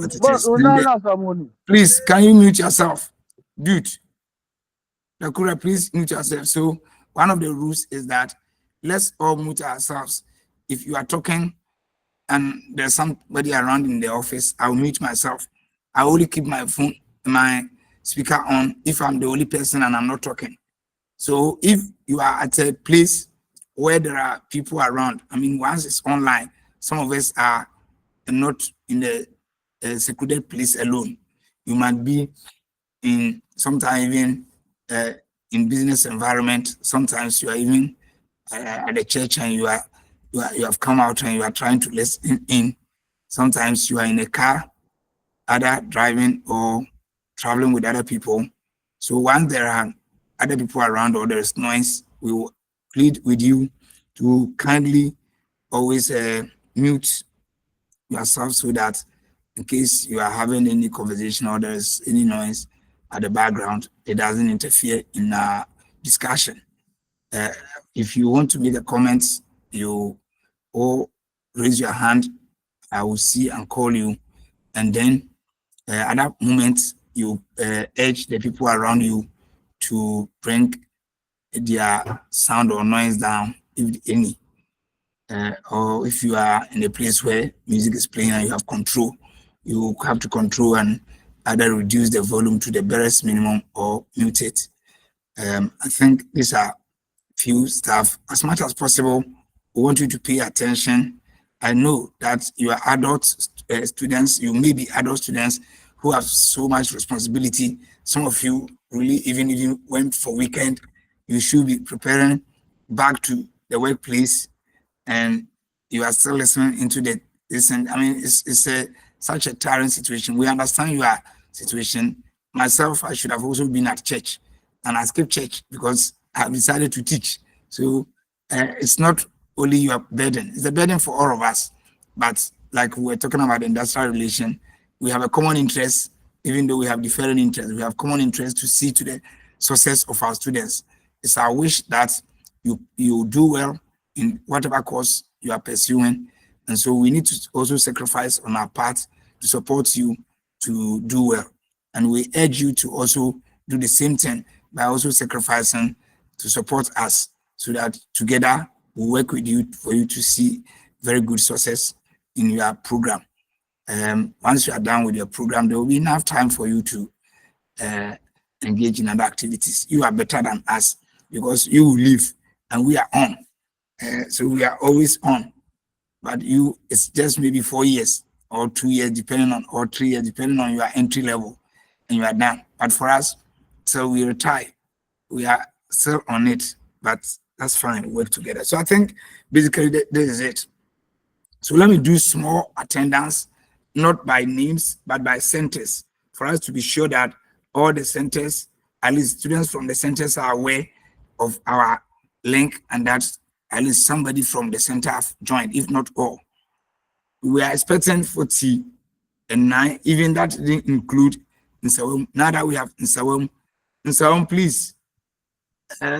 But it is. Please, can you mute yourself? Dude. Nakura, please mute yourself. So one of the rules is that let's all mute ourselves. If you are talking and there's somebody around in the office, I'll mute myself. I only keep my phone, my speaker on if I'm the only person and I'm not talking. So if you are at a place where there are people around, I mean, once it's online, some of us are not in the secluded place alone. You might be in sometimes even in business environment. Sometimes you are even at the church and you have come out and you are trying to listen in. Sometimes you are in a car, either driving or traveling with other people. So once there are other people around or there is noise, we will plead with you to kindly always mute yourself so that in case you are having any conversation or there's any noise at the background, it doesn't interfere in our discussion. If you want to make a comment, you or raise your hand, I will see and call you. And then at that moment, you urge the people around you to bring their sound or noise down, if any. Or if you are in a place where music is playing and you have control, you have to control and either reduce the volume to the barest minimum or mute it. I think these are few stuff. As much as possible, we want you to pay attention. I know that you are adult students, you may be adult students who have so much responsibility. Some of you really even went for weekend. You should be preparing back to the workplace and you are still listening into this. And I mean, it's such a tiring situation. We understand your situation. Myself, I should have also been at church and I skipped church because I have decided to teach. So it's not only your burden, it's a burden for all of us. But like we were talking about industrial relation, we have a common interest, even though we have different interests, we have common interest to see to the success of our students. It's our wish that you do well in whatever course you are pursuing. And so we need to also sacrifice on our part to support you to do well. And we urge you to also do the same thing by also sacrificing to support us so that together we'll work with you for you to see very good success in your program. Once you are done with your program, there will be enough time for you to engage in other activities. You are better than us because you will leave and we are on. So we are always on. But you, it's just maybe 4 years or 2 years, depending on, or 3 years, depending on your entry level, and you are done. But for us, so we retire, we are still on it, but that's fine, we work together. So I think basically this is it. So let me do small attendance, not by names, but by centers, for us to be sure that all the centers, at least students from the centers are aware of our link and that at least somebody from the center have joined, if not all. We are expecting 49, even that didn't include Nsawam. Now that we have Nsawam, please.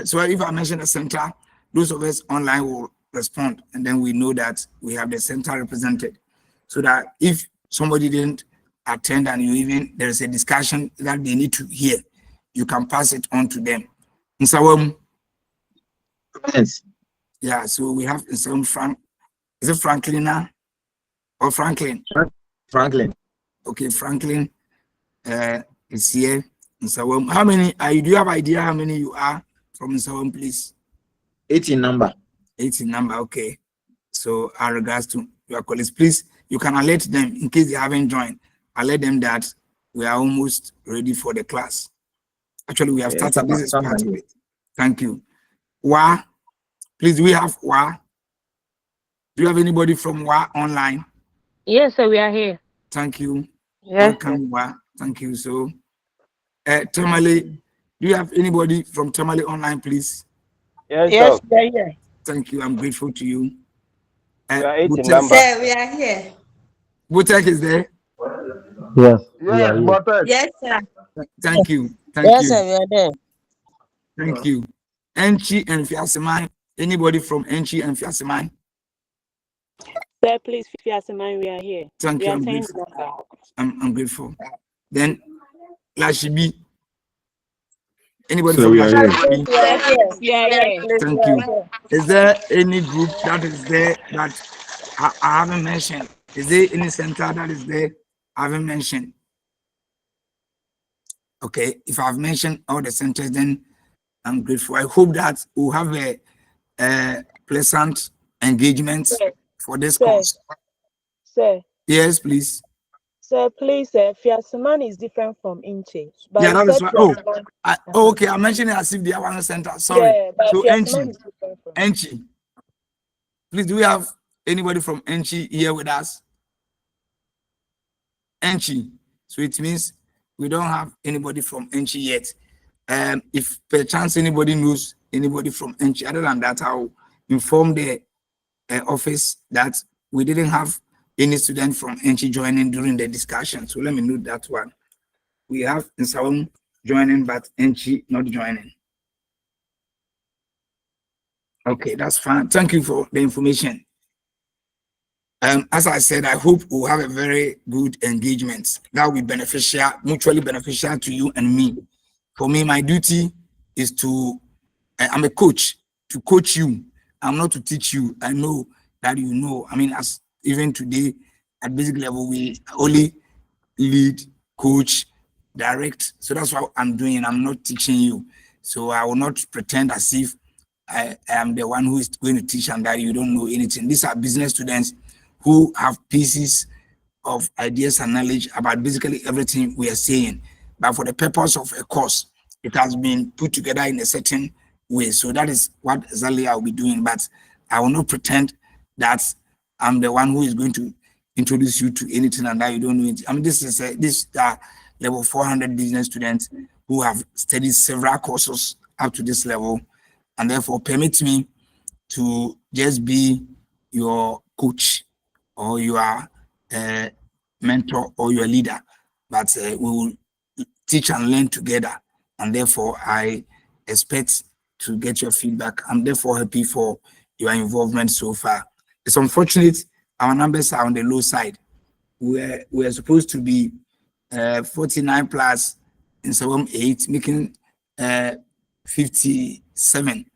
So if I mention the center, those of us online will respond, and then we know that we have the center represented. So that if somebody didn't attend and there is a discussion that they need to hear, you can pass it on to them. Nsawam. Yes. Yeah, so we have some is it Franklin now? Or Franklin? Franklin. Okay, Franklin is here. Nsawam. How many do you have idea how many you are from Nsawam, please? 18 number. 18 number, okay. So our regards to your colleagues, please, you can alert them in case they haven't joined. Alert them that we are almost ready for the class. Actually, we have started. This is part of it. Thank you. Wa. Please, we have Wa. Do you have anybody from Wa online? Yes, sir, we are here. Thank you. Yes, welcome, Wa. Thank you. So, Tamale, do you have anybody from Tamale online, please? Yes, we are here. Thank you. I'm grateful to you. We are 18 number. Sir, we are here. Butek is there? Yes. Yes, sir. Thank you. Thank yes, you. sir, we are there. Thank you. Enchi and Fiasemai. Anybody from Enchi and Fiasemai? Sir, please, if you ask man, we are here. Thank you. I'm grateful. I'm grateful. Then, Lashibi. Anybody So from we are here. Lashibi? Yeah. Thank you. Is there any group that is there that I haven't mentioned? Is there any center that is there I haven't mentioned? Okay, if I've mentioned all the centers, then I'm grateful. I hope that we'll have a pleasant engagement for this course. Sir. Yes, please. Sir, please, Fiasaman is different from Inche. But Yeah, that is right. Okay, I mentioned it as if they are one center. Sorry. Yeah, but So Fiasaman is different from Enchi. Please, do we have anybody from Enchi here with us? Enchi. So it means we don't have anybody from Enchi yet. If perchance anybody knows anybody from Enchi, other than that, I'll inform the office that we didn't have any student from Enchi joining during the discussion. So let me note that one. We have Nsawam joining, but Enchi not joining. Okay, that's fine. Thank you for the information. As I said, I hope we'll have a very good engagement that will be beneficial, mutually beneficial to you and me. For me, my duty is to, I'm a coach, to coach you. I'm not to teach you. I know that you know. I mean, as even today at basic level, we only lead, coach, direct. So that's what I'm doing. I'm not teaching you. So I will not pretend as if I am the one who is going to teach and that you don't know anything. These are business students who have pieces of ideas and knowledge about basically everything we are saying. But for the purpose of a course, it has been put together in a certain way. So that is what exactly I'll be doing. But I will not pretend that I'm the one who is going to introduce you to anything and that you don't know it. I mean, this is level 400 business students who have studied several courses up to this level, and therefore permit me to just be your coach or your mentor or your leader. But we will teach and learn together, and therefore I expect to get your feedback. I'm therefore happy for your involvement so far. It's unfortunate our numbers are on the low side. We're supposed to be 49 plus in 7-8, making 57.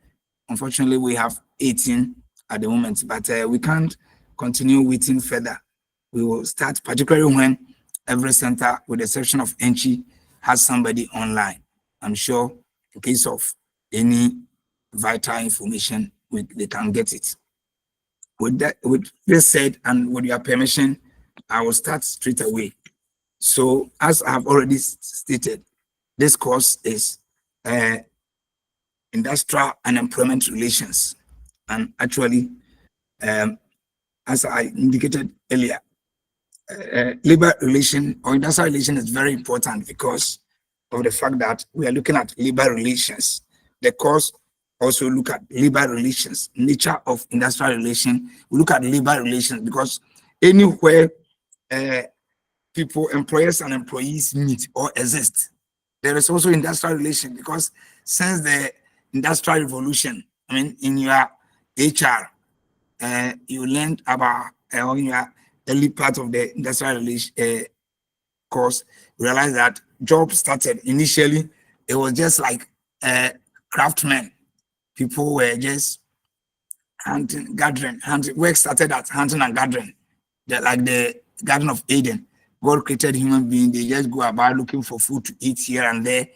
Unfortunately, we have 18 at the moment, but we can't continue waiting further. We will start, particularly when every center, with the exception of Enchi, has somebody online. I'm sure in case of any vital information, they can get it. With this said, and with your permission, I will start straight away. So, as I have already stated, this course is industrial and employment relations. And actually, as I indicated earlier, labor relation or industrial relation is very important because of the fact that we are looking at labor relations. The course also look at labor relations, nature of industrial relation. We look at labor relations because anywhere people, employers and employees meet or exist, there is also industrial relation because since the industrial revolution, I mean, in your HR, you learned about in your early part of the industrial relation course, realize that jobs started initially, it was just like craftsmen. People were just hunting, gathering, hunting. Work started at hunting and gathering, like the Garden of Eden. God created human beings, they just go about looking for food to eat here and there.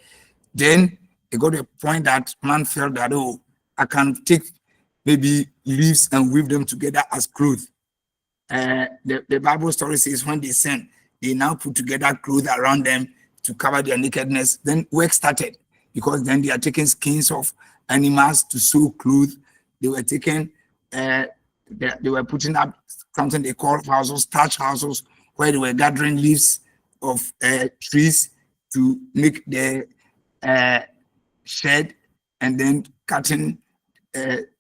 Then it got to a point that man felt that, oh, I can take maybe leaves and weave them together as clothes. The Bible story says when they sinned, they now put together clothes around them to cover their nakedness. Then work started because then they are taking skins of animals to sew clothes. They were taking, they were putting up something they call houses, thatch houses, where they were gathering leaves of trees to make the shed, and then cutting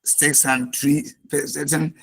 sticks and certain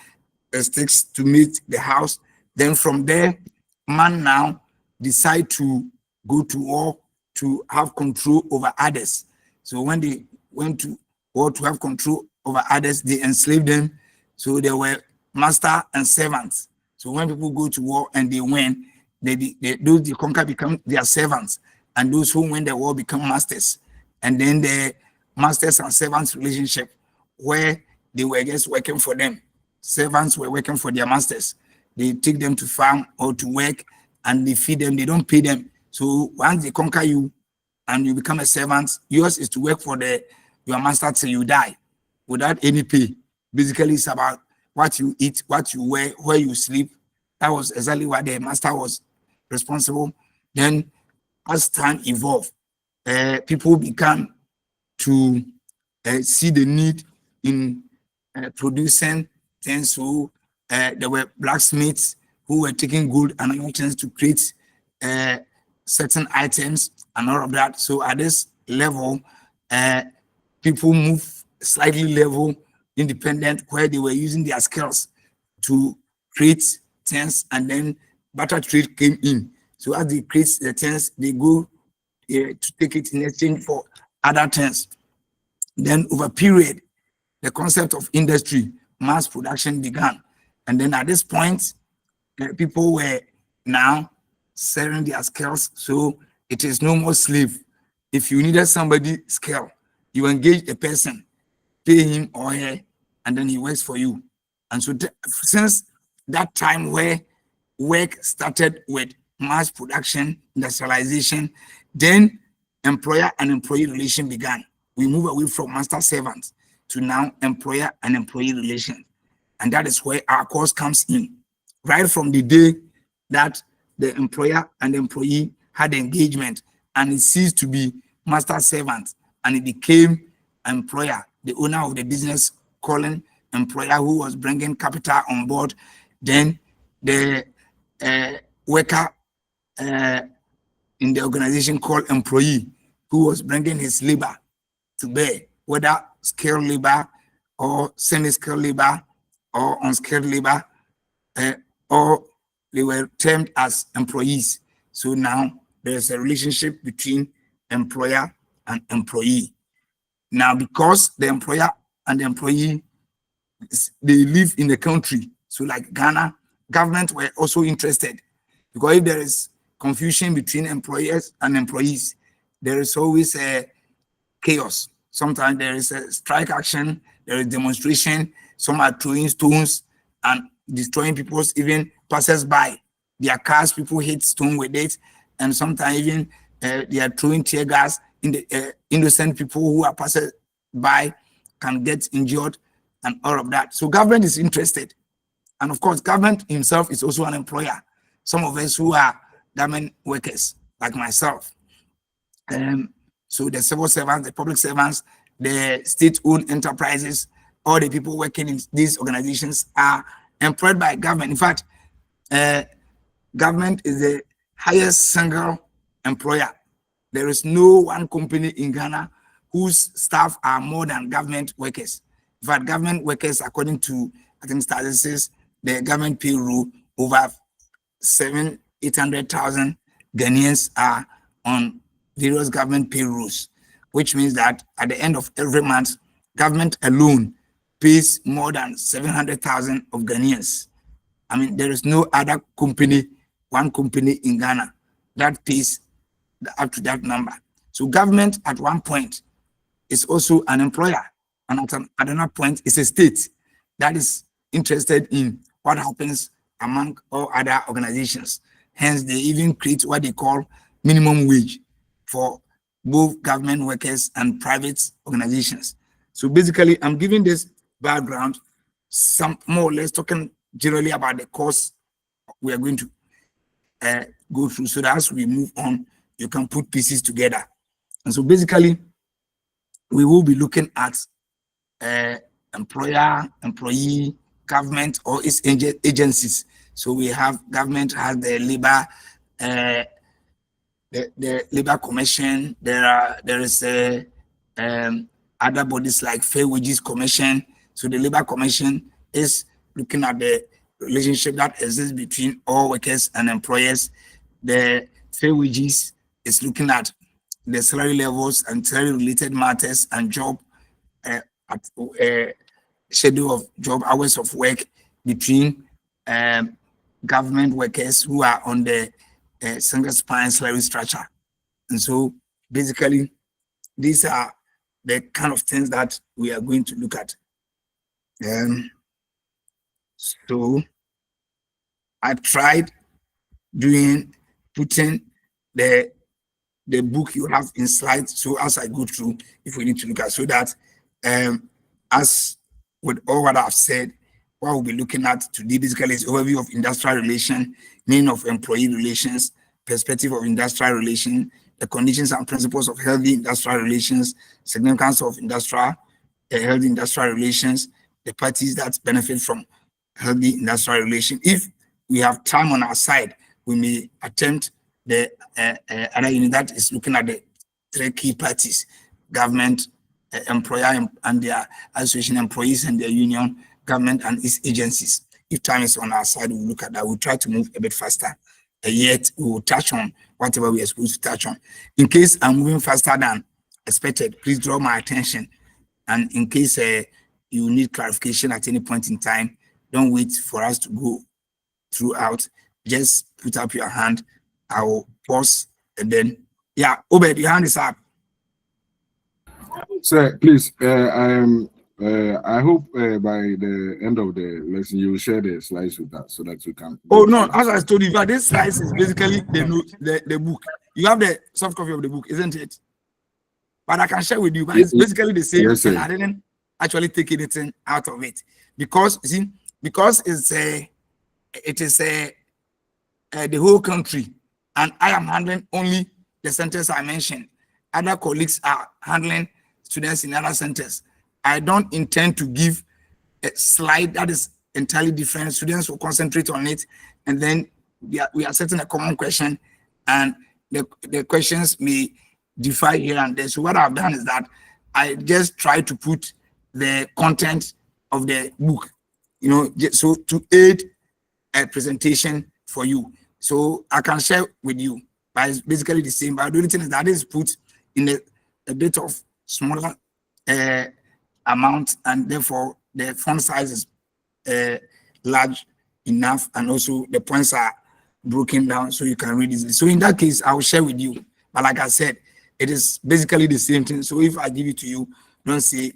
sticks to meet the house. Then from there, man now decide to go to war to have control over others. So when they went to war to have control over others, they enslaved them. So they were master and servants. So when people go to war and they win, those they conquer become their servants, and those who win the war become masters. And then the masters and servants relationship, where they were just working for them. Servants were working for their masters. They take them to farm or to work, and they feed them. They don't pay them. So once they conquer you and you become a servant, yours is to work for your master till you die without any pay. Basically, it's about what you eat, what you wear, where you sleep. That was exactly what the master was responsible. Then as time evolved, people began to see the need in producing things. So there were blacksmiths who were taking gold and iron things to create certain items and all of that. So at this level, people move slightly level independent, where they were using their skills to create things, and then barter trade came in. So as they create the things, they go to take it in exchange for other things. Then over period, the concept of industry, mass production began. And then at this point, people were now selling their skills. So it is no more slave. If you needed somebody skill, you engage a person, pay him or her, and then he works for you. And so since that time where work started with mass production, industrialization, then employer and employee relation began. We move away from master servant to now employer and employee relation. And that is where our course comes in. Right from the day that the employer and the employee had engagement, and it ceased to be master servant, and it became employer, the owner of the business calling employer who was bringing capital on board. Then the worker in the organization called employee, who was bringing his labor to bear, whether skilled labor or semi-skilled labor or unskilled labor, or they were termed as employees. So now there's a relationship between employer and employee. Now, because the employer and the employee, they live in the country, so like Ghana, government were also interested, because if there is confusion between employers and employees, there is always a chaos. Sometimes there is a strike action, there is demonstration, some are throwing stones and destroying people's, even passers by. Their cars, people hit stone with it, and sometimes even they are throwing tear gas in the innocent people who are passers by can get injured and all of that. So government is interested. And of course, government himself is also an employer. Some of us who are government workers, like myself. So the civil servants, the public servants, the state-owned enterprises, all the people working in these organizations are employed by government. In fact, government is the highest single employer. There is no one company in Ghana whose staff are more than government workers. In fact, government workers, according to, I think, statistics, the government payroll, over 800,000 Ghanaians are on various government payrolls, which means that at the end of every month, government alone pays more than 700,000 of Ghanaians. I mean, there is no other company, one company in Ghana that pays up to that number. So government at one point is also an employer, and at another point is a state that is interested in what happens among all other organizations. Hence, they even create what they call minimum wage for both government workers and private organizations. So basically, I'm giving this background, some more or less talking generally about the course we are going to go through, so that as we move on, you can put pieces together. And so basically, we will be looking at employer, employee, government, or its agencies. So we have government has the labor, the labor commission. There is other bodies like Fair Wages Commission. So the labor commission is looking at the relationship that exists between all workers and employers. The Fair Wages is looking at the salary levels and salary related matters and job schedule of job, hours of work between government workers who are on the single spine salary structure. And so basically, these are the kind of things that we are going to look at. So I tried putting the book you have in slides, so as I go through, if we need to look at, so that as with all what I've said, what we'll be looking at today basically is overview of industrial relation, meaning of employee relations, perspective of industrial relation, the conditions and principles of healthy industrial relations, significance of healthy industrial relations, the parties that benefit from healthy industrial relation. If we have time on our side, we may attempt the other unit that is looking at the three key parties: government, employer and their association, employees and their union, government and its agencies. If time is on our side, we'll look at that. We'll try to move a bit faster. Yet we will touch on whatever we are supposed to touch on. In case I'm moving faster than expected, please draw my attention. And in case you need clarification at any point in time, don't wait for us to go throughout. Just put up your hand. I will pause and then, yeah, Obed, your hand is up. Sir, please, I hope by the end of the lesson you will share the slides with us so that we can. Oh no, as I told you, this slides is basically the book. You have the soft copy of the book, isn't it? But I can share with you, but it's basically the same. Yes, and I didn't actually take anything out of it because it is the whole country, and I am handling only the centers I mentioned. Other colleagues are handling students in other centers. I don't intend to give a slide that is entirely different. Students will concentrate on it, and then we are setting a common question, and the questions may differ here and there. So what I've done is that I just try to put the content of the book, so to aid a presentation for you. So I can share with you, but it's basically the same. But the only thing is that is put in a bit of smaller amount, and therefore the font size is large enough, and also the points are broken down so you can read easily. So in that case, I will share with you. But like I said, it is basically the same thing. So if I give it to you, don't say,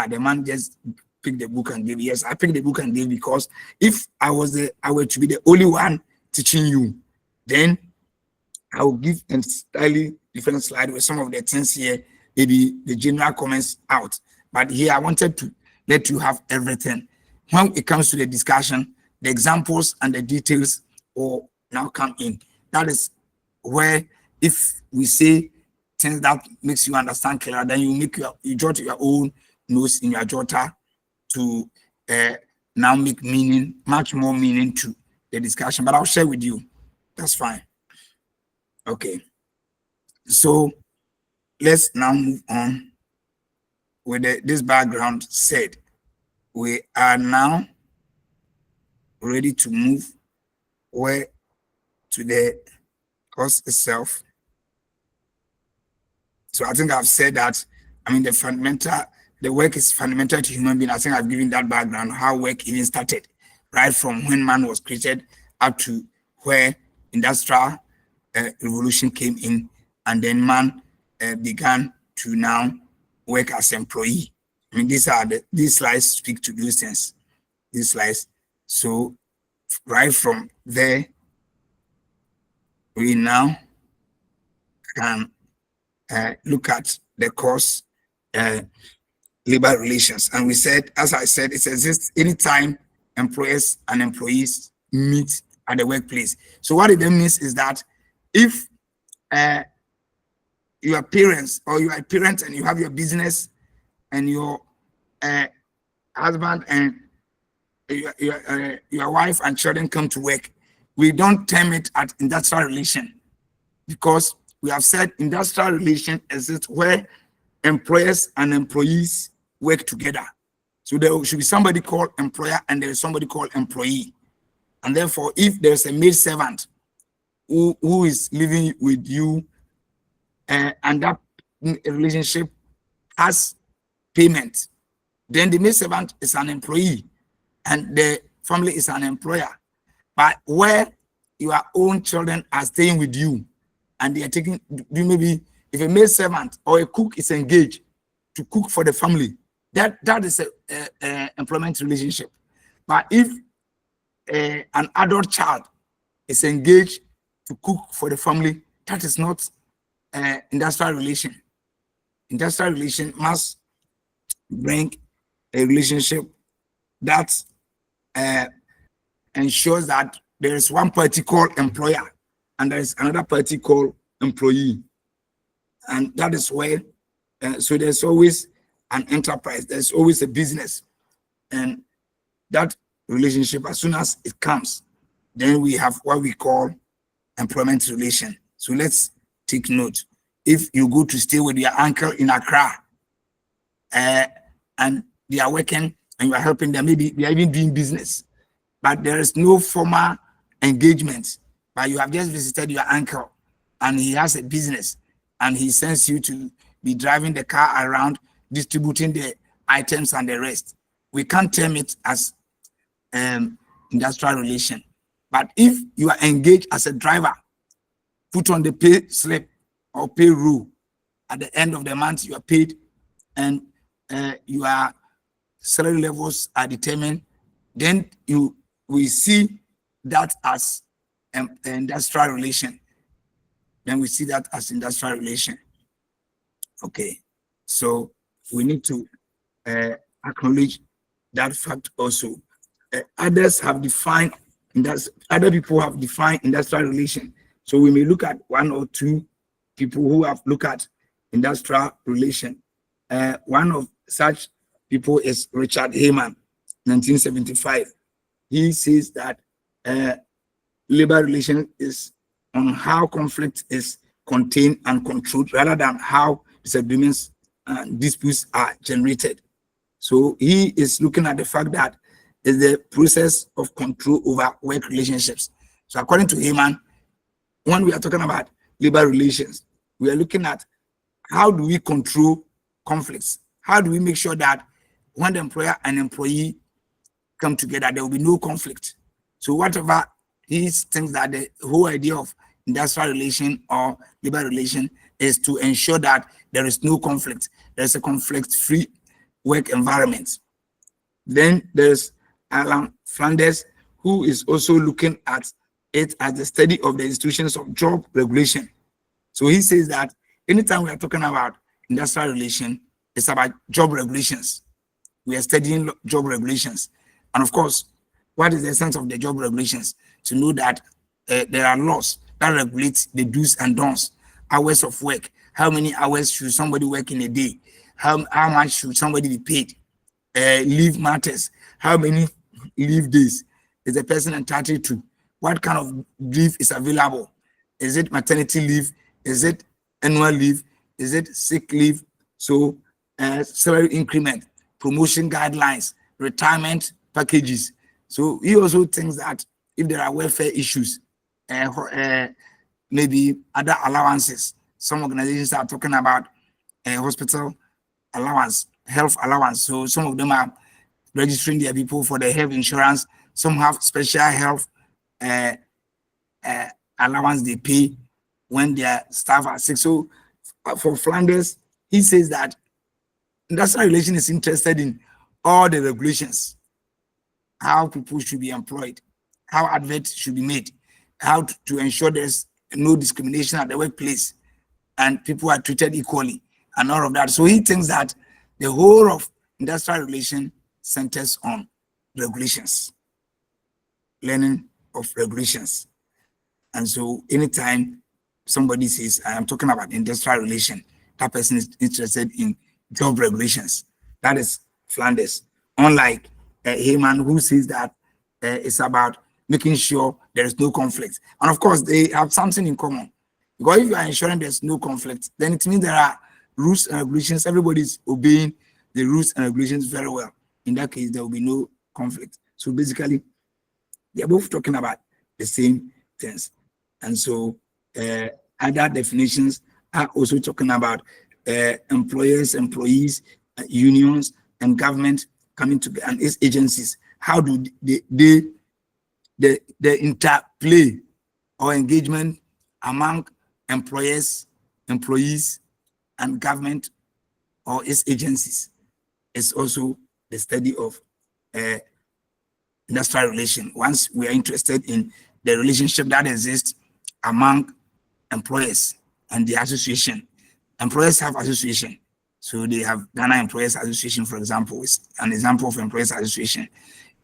the man just picked the book and gave. Yes, I picked the book and gave, because if I were to be the only one teaching you, then I will give a slightly different slide with some of the things here, maybe the general comments out. But here I wanted to let you have everything. When it comes to the discussion, the examples and the details will now come in. That is where, if we say things that makes you understand clearer, then you jot your own notes in your jotter to now make much more meaning to the discussion. But I'll share with you. That's fine. Okay. So let's now move on with this background said. We are now ready to move to the course itself. So I think I've said that, the work is fundamental to human being. I think I've given that background, how work even started, right from when man was created up to where industrial revolution came in, and then man began to now work as employee. These slides speak to those things. These slides. So right from there, we now can look at the course labor relations. And we said, as I said, it exists anytime employers and employees meet at the workplace. So what it then means is that if your parents, or you are a parent and you have your business, and your husband and your wife and children come to work, we don't term it as industrial relation, because we have said industrial relation exists where employers and employees work together. So there should be somebody called employer and there is somebody called employee. And therefore, if there's a maid servant who is living with you, and that relationship has payment, then the maid servant is an employee and the family is an employer. But where your own children are staying with you and they are taking, maybe if a maid servant or a cook is engaged to cook for the family, that is a employment relationship. But if an adult child is engaged to cook for the family, that is not industrial relation. Industrial relation must bring a relationship that ensures that there is one party called employer and there is another party called employee. And that is where, so there's always an enterprise, there's always a business. And that relationship, as soon as it comes, then we have what we call employment relation. So let's take note. If you go to stay with your uncle in Accra, and they are working and you are helping them, maybe they are even doing business, but there is no formal engagement, but you have just visited your uncle and he has a business and he sends you to be driving the car around, distributing the items and the rest. We can't term it as industrial relation. But if you are engaged as a driver, put on the pay slip or payroll, at the end of the month you are paid and your salary levels are determined, then we see that as an industrial relation. Then we see that as industrial relation. Okay, so we need to acknowledge that fact also. Others have defined, other people have defined industrial relation. So we may look at one or two people who have looked at industrial relation. One of such people is Richard Heyman, 1975. He says that labor relation is on how conflict is contained and controlled rather than how disagreements and disputes are generated. So he is looking at the fact that is the process of control over work relationships. So according to Heyman, when we are talking about labor relations, we are looking at how do we control conflicts? How do we make sure that when the employer and employee come together, there will be no conflict? So whatever he thinks that the whole idea of industrial relation or labor relation is to ensure that there is no conflict. There's a conflict-free work environment. Then there's Alan Flanders, who is also looking at it as the study of the institutions of job regulation. So he says that anytime we are talking about industrial relation, it's about job regulations. We are studying job regulations. And of course, what is the essence of the job regulations? To know that there are laws that regulate the do's and don'ts, hours of work. How many hours should somebody work in a day? How much should somebody be paid? Leave matters. How many leave days is the person entitled to? What kind of leave is available? Is it maternity leave? Is it annual leave? Is it sick leave? So salary increment, promotion guidelines, retirement packages. So he also thinks that if there are welfare issues, maybe other allowances. Some organizations are talking about hospital allowance, health allowance. So some of them are registering their people for the health insurance. Some have special health allowance they pay when their staff are sick. So for Flanders, he says that industrial relation is interested in all the regulations, how people should be employed, how adverts should be made, how to ensure there's no discrimination at the workplace and people are treated equally and all of that. So he thinks that the whole of industrial relation centers on regulations, learning of regulations. And so anytime somebody says, I am talking about industrial relation, that person is interested in job regulations. That is Flanders. Unlike Heyman, who says that it's about making sure there is no conflict. And of course, they have something in common. Because if you are ensuring there's no conflict, then it means there are rules and regulations. Everybody's obeying the rules and regulations very well. In that case, there will be no conflict. So basically, they are both talking about the same things. And so other definitions are also talking about employers, employees, unions, and government coming together, and its agencies. How do they the interplay or engagement among employers, employees, and government or its agencies is also the study of industrial relation. Once we are interested in the relationship that exists among employers and the association, employers have association. So they have Ghana Employers Association, for example, is an example of employers association.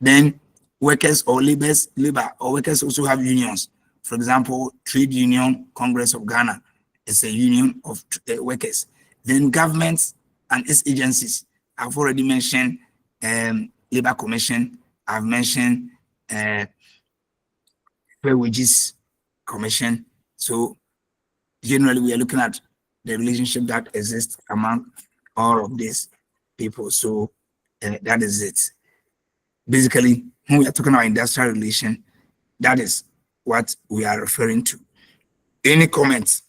Then workers or labor or workers also have unions. For example, Trade Union Congress of Ghana is a union of workers. Then governments and its agencies. I've already mentioned Labor Commission. I've mentioned Fair Wages Commission. So generally, we are looking at the relationship that exists among all of these people. So that is it. Basically, when we are talking about industrial relation, that is what we are referring to. Any comments,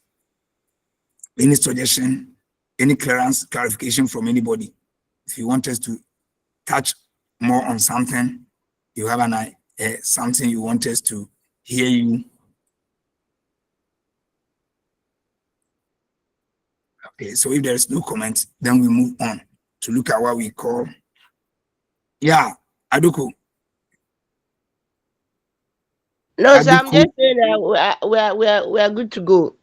any suggestion, any clarification from anybody? If you want us to touch more on something, you have something you want us to hear you. Okay, so if there is no comment, then we move on to look at what we call, Aduko. No, so I'm just saying that we are good to go.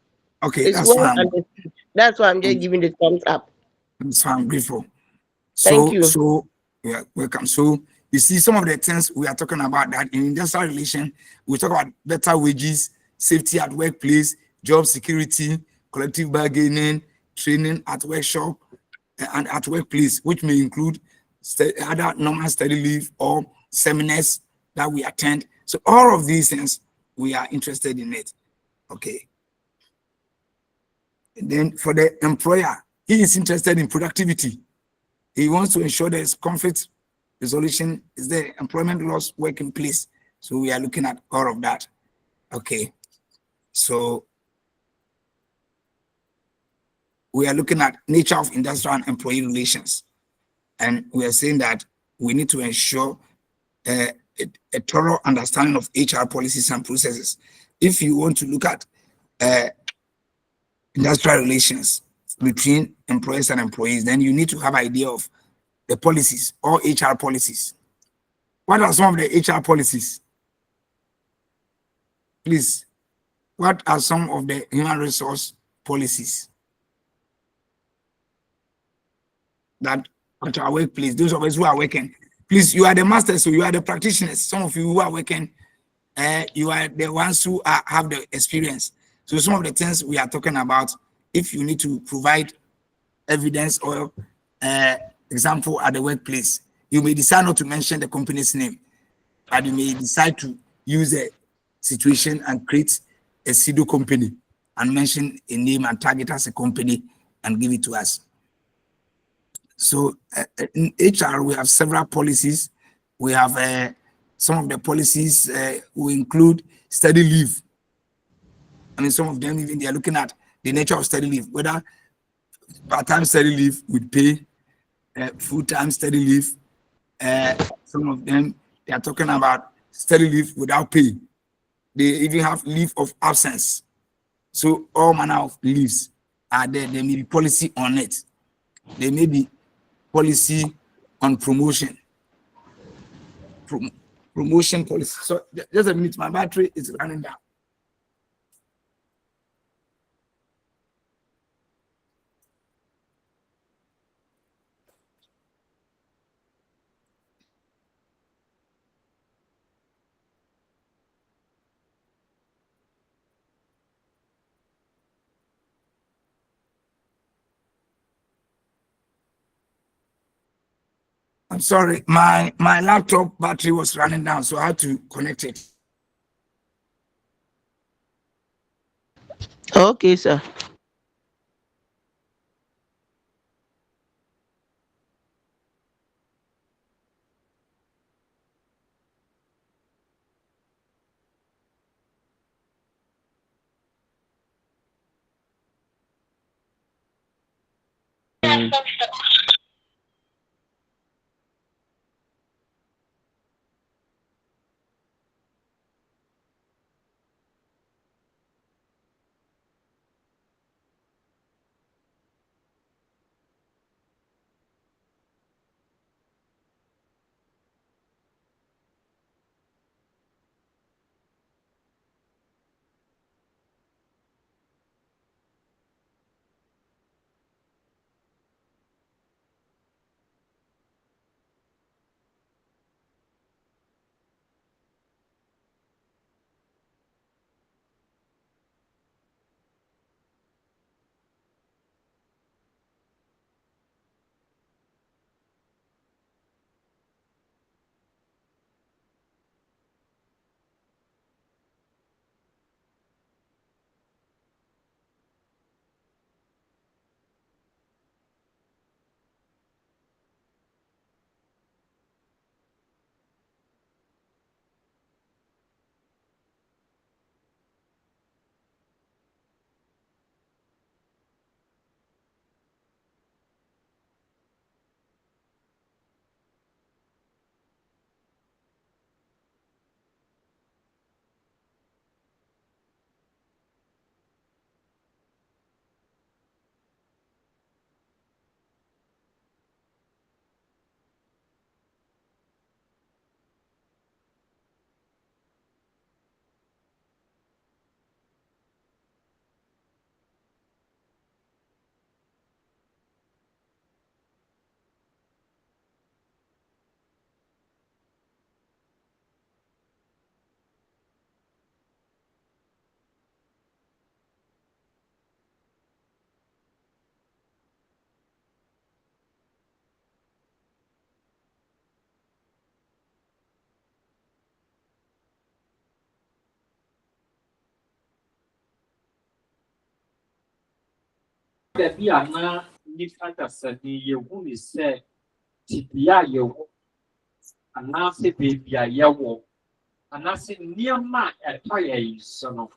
Okay, it's that's well fine. Understood. That's why I'm just giving the thumbs up. That's fine, I'm grateful. Thank you. So yeah, welcome. So you see some of the things we are talking about that in industrial relation, we talk about better wages, safety at workplace, job security, collective bargaining, training at workshop and at workplace, which may include other normal study leave or seminars that we attend. So all of these things, we are interested in it. Okay. And then for the employer, he is interested in productivity. He wants to ensure there's conflict resolution, is there employment laws work in place. So we are looking at all of that. Okay. So we are looking at nature of industrial and employee relations. And we are saying that we need to ensure a thorough understanding of HR policies and processes. If you want to look at industrial relations between employers and employees, then you need to have an idea of the policies or HR policies. What are some of the HR policies? Please, what are some of the human resource policies that at our workplace, those of us who are working, please, you are the masters, so you are the practitioners. Some of you who are working, you are the ones who have the experience. So some of the things we are talking about, if you need to provide evidence or example at the workplace, you may decide not to mention the company's name, but you may decide to use a situation and create a pseudo company and mention a name and target as a company and give it to us. So in HR, we have several policies. We have some of the policies will include study leave. I mean, some of them even they are looking at the nature of study leave, whether part-time study leave with pay, full-time study leave. Some of them, they are talking about study leave without pay. They even have leave of absence. So all manner of leaves are there. There may be policy on it. There may be policy on promotion. Promotion policy. So just a minute, my battery is running down. I'm sorry, my laptop battery was running down, so I had to connect it. Okay, sir. Baby, I'm not understand you who said Tibia, you and I say, baby, I yaw. And I said, near my attire, son of.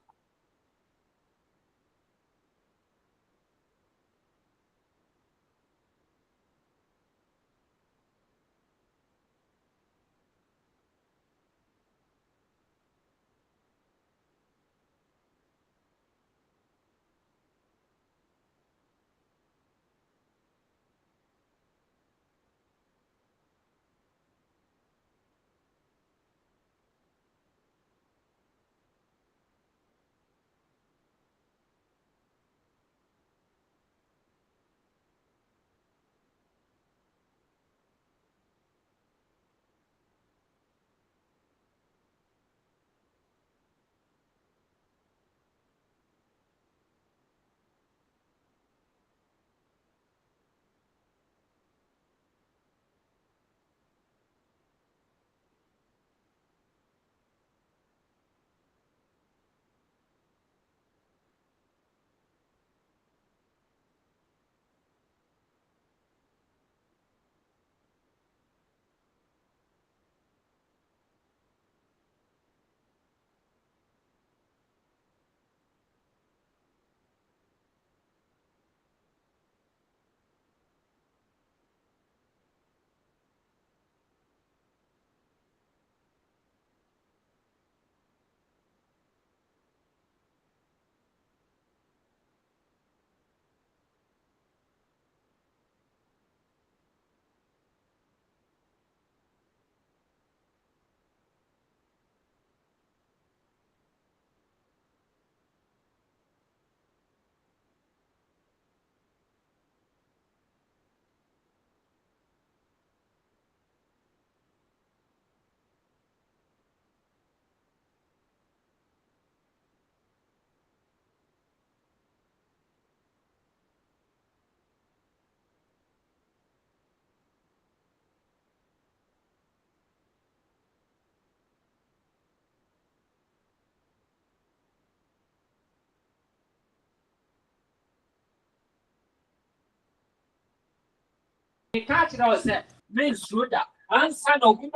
Catch it all, sir. Men should answer no women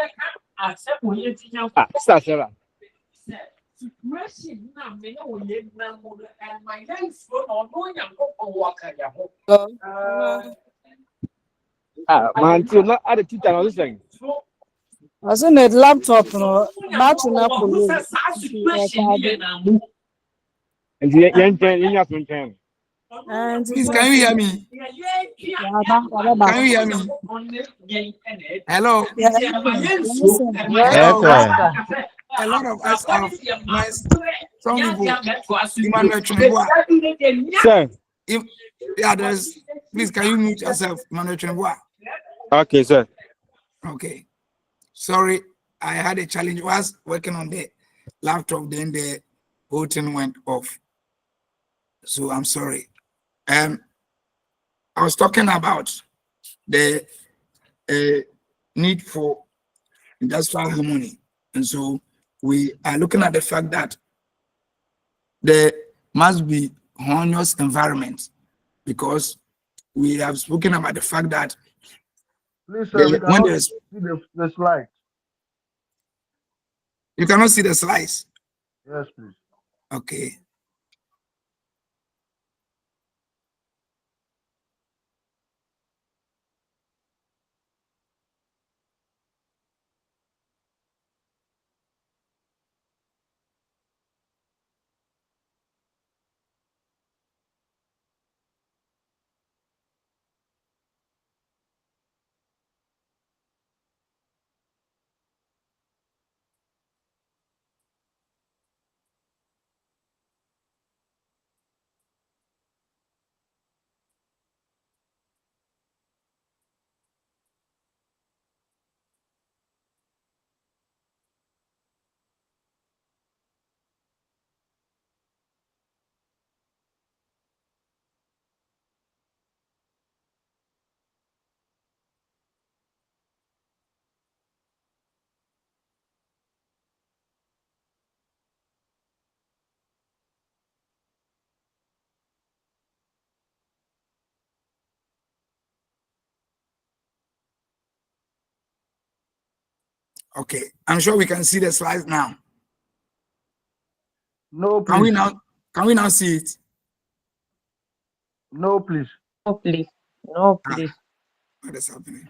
accept when you think of Sarah. Situation now, may know you and my legs for no young walk at your home. Man, to not add a teacher, I was saying. I was in a laptop, no, battery na police. And the young can. And Please, can you hear me? Can you hear me? Hello? Yes, Hello? sir. A lot of us have nice, some people, Emmanuel Chineboa. Sir. If the others, please, can you mute yourself, Emmanuel Chineboa? Okay, sir. Okay. Sorry, I had a challenge. I was working on the laptop, then the whole thing went off. So I'm sorry. I was talking about the need for industrial harmony. And so we are looking at the fact that there must be harmonious environment, because we have spoken about the fact that please, when there's see the slide. You cannot see the slides. Yes, please. Okay. Okay, I'm sure we can see the slides now. No, Can we please. now? Can we now see it? No, please. No, please. No, Ah, please. what is happening?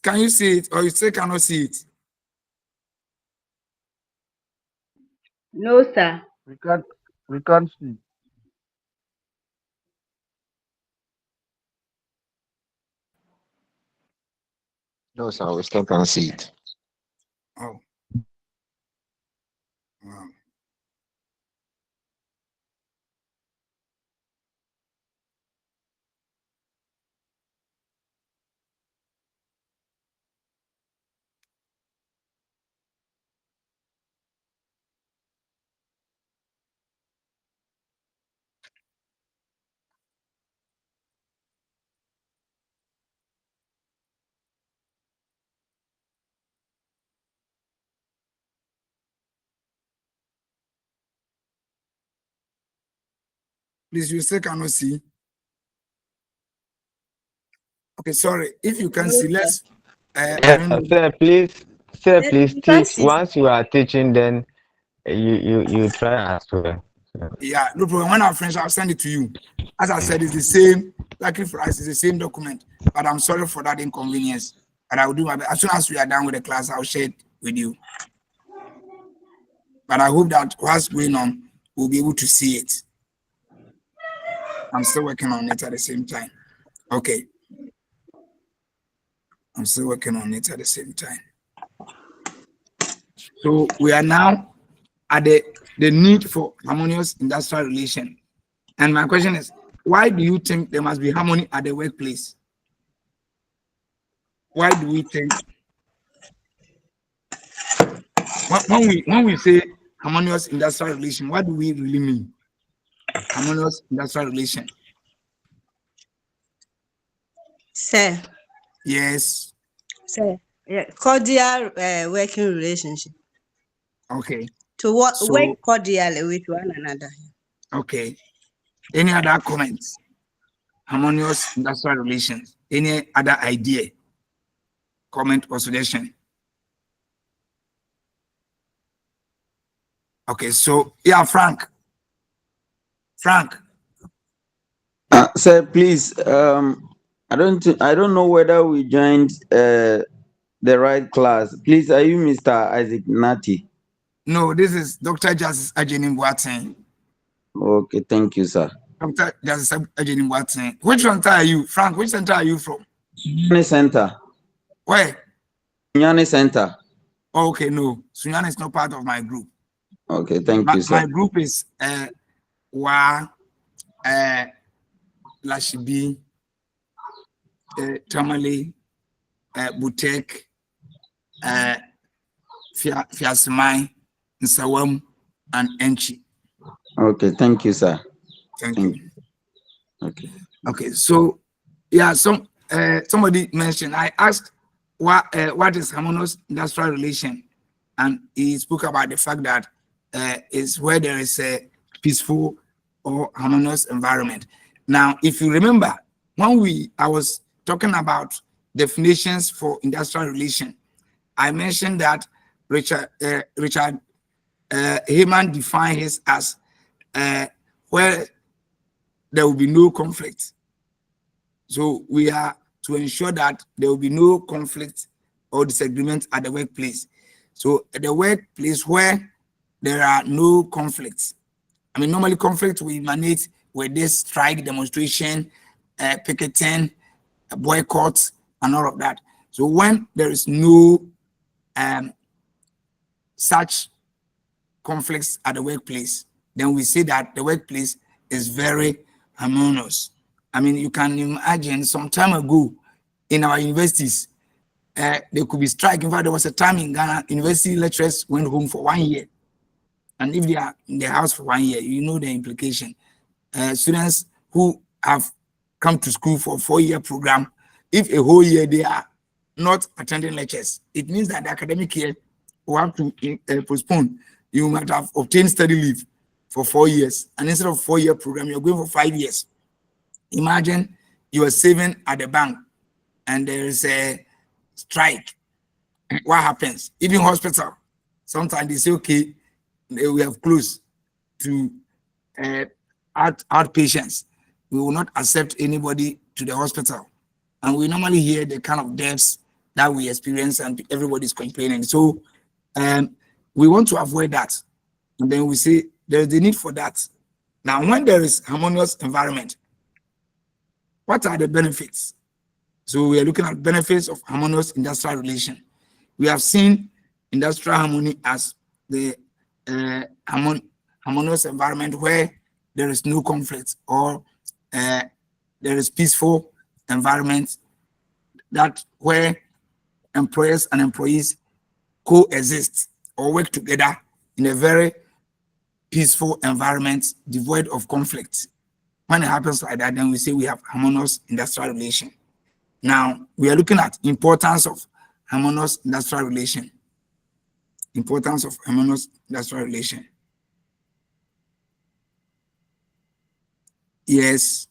Can you see it, or you still cannot see it? No, sir. We can't see. No, sir, we still can't see it. Oh, wow. Please, you still cannot see. Okay, sorry. If you can No, see, sir. let's. I don't know. Sir, please You can't teach. see. Once you are teaching, then you try as well. So, Yeah, no problem. When I'm finished, I'll send it to you. As I said, it's the same. Luckily for us, it's the same document. But I'm sorry for that inconvenience. And I will do my best. As soon as we are done with the class, I'll share it with you. But I hope that what's going on, we'll be able to see it. I'm still working on it at the same time. Okay. I'm still working on it at the same time. So we are now at the need for harmonious industrial relation. And my question is, why do you think there must be harmony at the workplace? Why do we think when we say harmonious industrial relation, what do we really mean? Harmonious industrial relation. Sir. Yes. Sir. Yeah. Cordial working relationship. Okay. To work cordially with one another. Okay. Any other comments? Harmonious industrial relations. Any other idea, comment, or suggestion? Okay, so yeah, Frank. Sir, please. I don't know whether we joined the right class. Please, are you Mr. Isaac Nati? No, this is Dr. Justice Ajenim Watson. Okay, thank you, sir. Dr. Justice Ajenim Watson. Which center are you, Frank? Which center are you from? Sunyani Center. Where? Sunyani Center. Okay, no. Sunyani is not part of my group. Okay, thank you, sir. My group is Lashibi, Tamale, Butek, Fiasimai, Nsawam, and Enchi. Okay, thank you, sir. Thank you. Okay. Okay, so yeah, somebody mentioned, I asked what is harmonious industrial relation, and he spoke about the fact that is where there is a peaceful or harmonious environment. Now, if you remember, when I was talking about definitions for industrial relation, I mentioned that Richard Heyman defined his as where there will be no conflict. So we are to ensure that there will be no conflict or disagreement at the workplace. So at the workplace where there are no conflicts, I mean, normally conflict will emanate with this strike, demonstration, picketing, boycotts, and all of that. So when there is no such conflicts at the workplace, then we say that the workplace is very harmonious. I mean, you can imagine some time ago in our universities, there could be strike. In fact, there was a time in Ghana, university lecturers went home for 1 year. And if they are in the house for 1 year, you know the implication. Students who have come to school for a 4-year program, if a whole year they are not attending lectures, it means that the academic year will have to postpone. You might have obtained study leave for 4 years, and instead of 4-year program, you're going for 5 years. Imagine you are saving at the bank and there is a strike. What happens? Even hospital, sometimes they say, okay, we have closed to outpatients. We will not accept anybody to the hospital. And we normally hear the kind of deaths that we experience and everybody's complaining. So we want to avoid that. And then we say there's the need for that. Now, when there is harmonious environment, what are the benefits? So we are looking at benefits of harmonious industrial relation. We have seen industrial harmony as the harmonious environment where there is no conflict or there is peaceful environment, that where employers and employees coexist or work together in a very peaceful environment devoid of conflict. When it happens like that, then we say we have harmonious industrial relation. Now, we are looking at importance of harmonious industrial relation. Importance of harmonious industrial relation. Yes.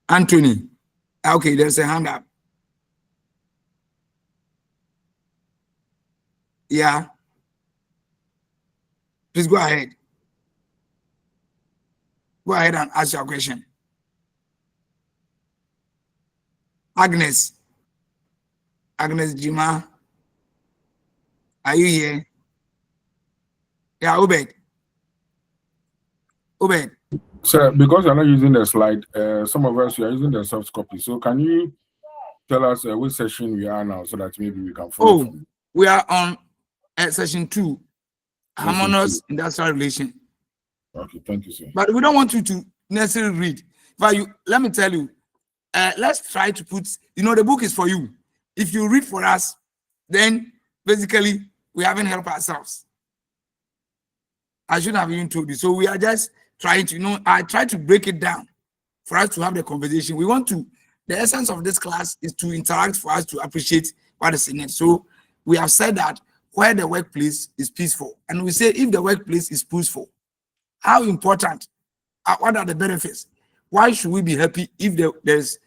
Anthony. Okay, there's a hand up. Yeah. Please go ahead. Go ahead and ask your question. Agnes. Agnes Jima. Are you here? Yeah, Obed. Obed. Sir, because you're not using the slide, some of us are using the soft copy. So can you tell us which session we are now so that maybe we can follow? Oh, we are on session 2, harmonious industrial relation. Okay, thank you, sir. But we don't want you to necessarily read. But let me tell you, let's try to put, the book is for you. If you read for us, then basically we haven't helped ourselves. I shouldn't have even told you. So we are just trying to, I try to break it down for us to have the conversation. The essence of this class is to interact for us to appreciate what is in it. So we have said that where the workplace is peaceful, and we say if the workplace is peaceful, how important, what are the benefits? Why should we be happy if there's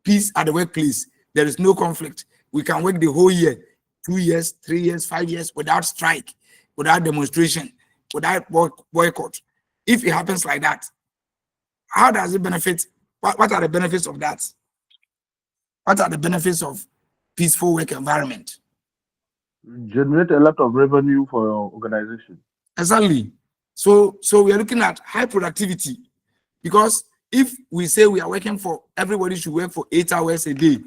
peace at the workplace? There is no conflict. We can work the whole year, 2 years, 3 years, 5 years without strike, without demonstration, without boycott. If it happens like that, how does it benefit? What are the benefits of that? What are the benefits of peaceful work environment? Generate a lot of revenue for your organization. Exactly. So we are looking at high productivity, because if we say we are working for, everybody should work for 8 hours a day,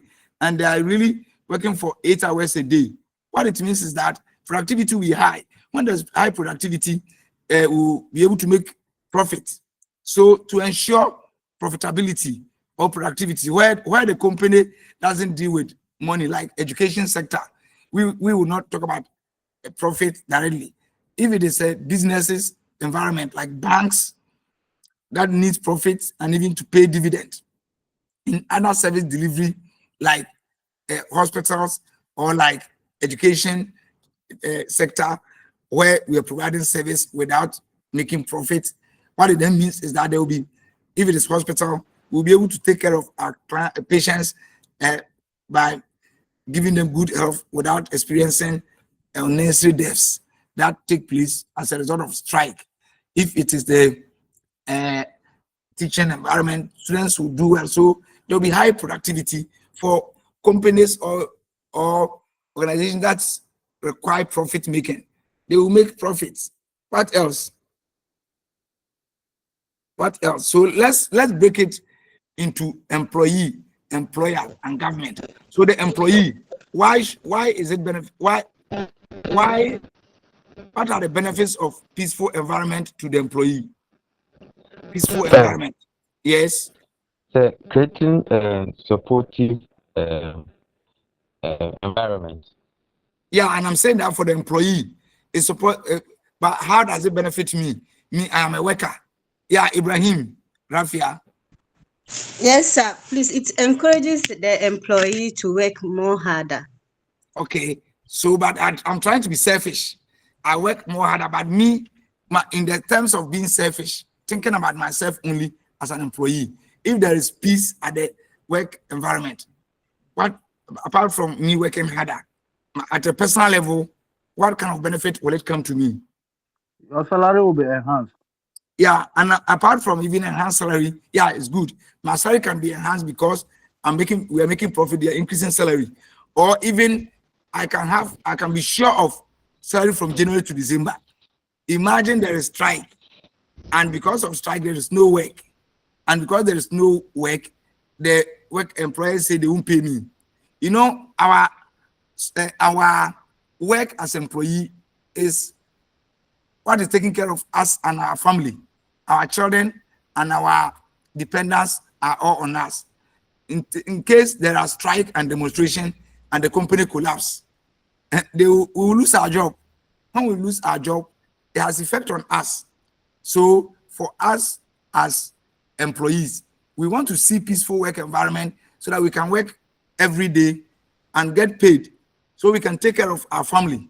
and they are really working for 8 hours a day, what it means is that productivity will be high. When there's high productivity, we'll be able to make profit. So to ensure profitability or productivity, where the company doesn't deal with money, like education sector, we will not talk about a profit directly. If it is a businesses environment like banks that needs profits and even to pay dividend, in other service delivery like hospitals or like education sector where we are providing service without making profit, what it then means is that there will be, if it is hospital, we'll be able to take care of our patients by giving them good health without experiencing unnecessary deaths that take place as a result of strike. If it is the teaching environment, students will do well. So there will be high productivity for companies or organizations that require profit making. They will make profits. What else? What else? So let's break it into employee, employer, and government. So the employee, why is it benefit? Why? What are the benefits of peaceful environment to the employee? peaceful Sir, environment. Yes. sir, creating supportive environment. Yeah, and I'm saying that for the employee, it's support. But how does it benefit me? Me, I am a worker. Yeah, Ibrahim, Rafia. Yes, sir. Please, it encourages the employee to work more harder. Okay, so but I'm trying to be selfish. I work more harder, but me, in the terms of being selfish, thinking about myself only as an employee. If there is peace at the work environment, what apart from me working harder at a personal level, what kind of benefit will it come to me? Your salary will be enhanced. Yeah, and apart from even enhanced salary, yeah, it's good. My salary can be enhanced because we are making profit, they are increasing salary. Or even I can be sure of salary from January to December. Imagine there is strike, and because of strike, there is no work. And because there is no work, the work employers say they won't pay me. You know, our work as employee is what is taking care of us and our family. Our children and our dependents are all on us. In case there are strike and demonstration and the company collapse, we will lose our job. When we lose our job, it has effect on us. So for us as employees, we want to see peaceful work environment so that we can work every day and get paid so we can take care of our family.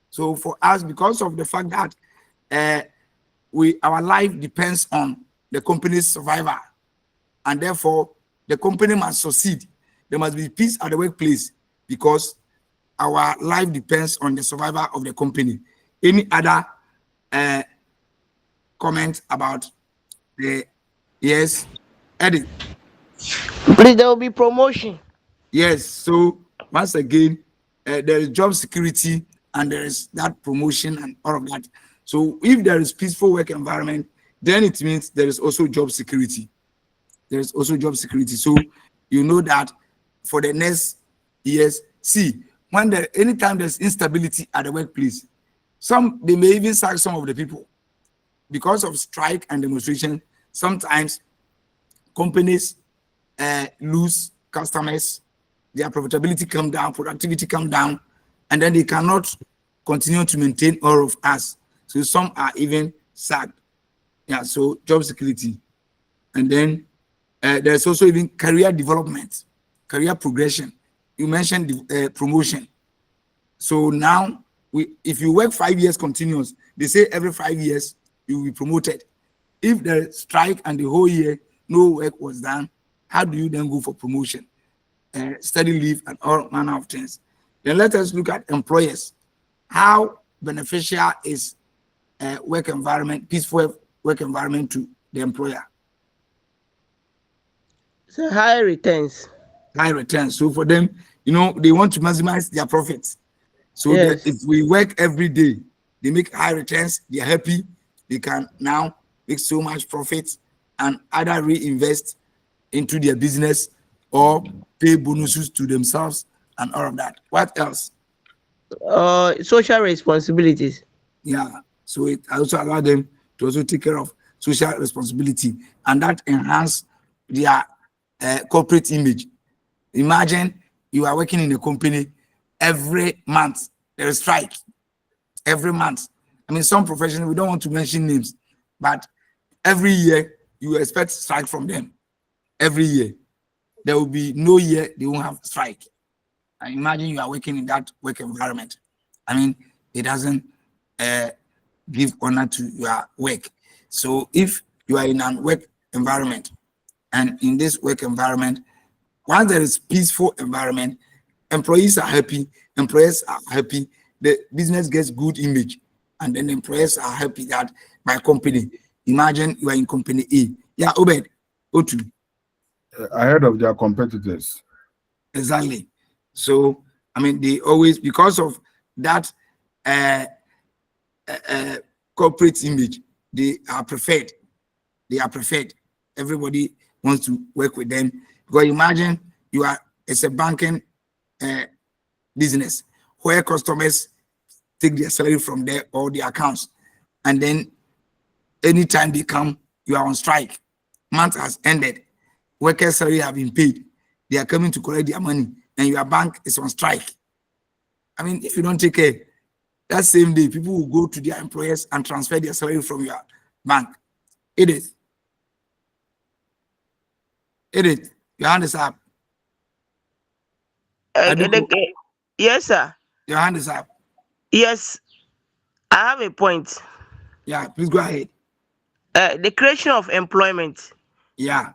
So for us, because of the fact that our life depends on the company's survival, and therefore the company must succeed. There must be peace at the workplace because our life depends on the survival of the company. Any other comment about the yes, Eddie? Please, there will be promotion. Yes. So once again, there is job security and there is that promotion and all of that. So if there is peaceful work environment, then it means there is also job security. There is also job security. So you know that for the next years, see, anytime there's instability at the workplace, they may even sack some of the people because of strike and demonstration. Sometimes companies lose customers, their profitability come down, productivity come down, and then they cannot continue to maintain all of us. So some are even sacked. Yeah, so job security. And then there's also even career development, career progression. You mentioned promotion. So now, if you work 5 years continuous, they say every 5 years you will be promoted. If the strike and the whole year no work was done, how do you then go for promotion, study leave, and all manner of things? Then let us look at employers. How beneficial is work environment, peaceful work environment to the employer? So high returns. High returns. So for them, they want to maximize their profits. So Yes. that if we work every day, they make high returns, they're happy, they can now make so much profit and either reinvest into their business or pay bonuses to themselves and all of that. What else? Social responsibilities. Yeah. So it also allows them to also take care of social responsibility, and that enhance their corporate image. Imagine you are working in a company, every month there is strike. Every month. I mean, some professionals, we don't want to mention names, but every year you expect strike from them. Every year. There will be no year they won't have strike. And imagine you are working in that work environment. I mean, it doesn't give honor to your work. So if you are in a work environment, and in this work environment, once there is peaceful environment, employees are happy, employers are happy, the business gets good image, and then employers are happy that my company. Imagine you are in company A. Yeah, Obed, O2. Ahead of their competitors. Exactly. So, I mean, they always, because of that corporate image, they are preferred. They are preferred. Everybody wants to work with them. Because imagine it's a banking business where customers take their salary from there or their accounts. And then anytime they come, you are on strike. Month has ended. Workers' salary have been paid. They are coming to collect their money, and your bank is on strike. I mean, if you don't take care, that same day, people will go to their employers and transfer their salary from your bank. Edith, your hand is up. Yes, sir. Your hand is up. Yes, I have a point. Yeah, please go ahead. The creation of employment. Yeah,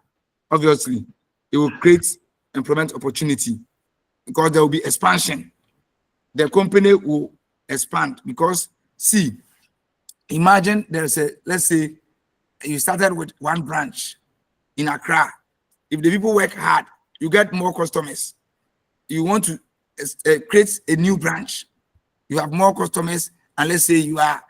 obviously, it will create employment opportunity because there will be expansion. The company will expand because, see, imagine there's let's say you started with one branch in Accra. If the people work hard, you get more customers. You want to create a new branch, you have more customers, and let's say you are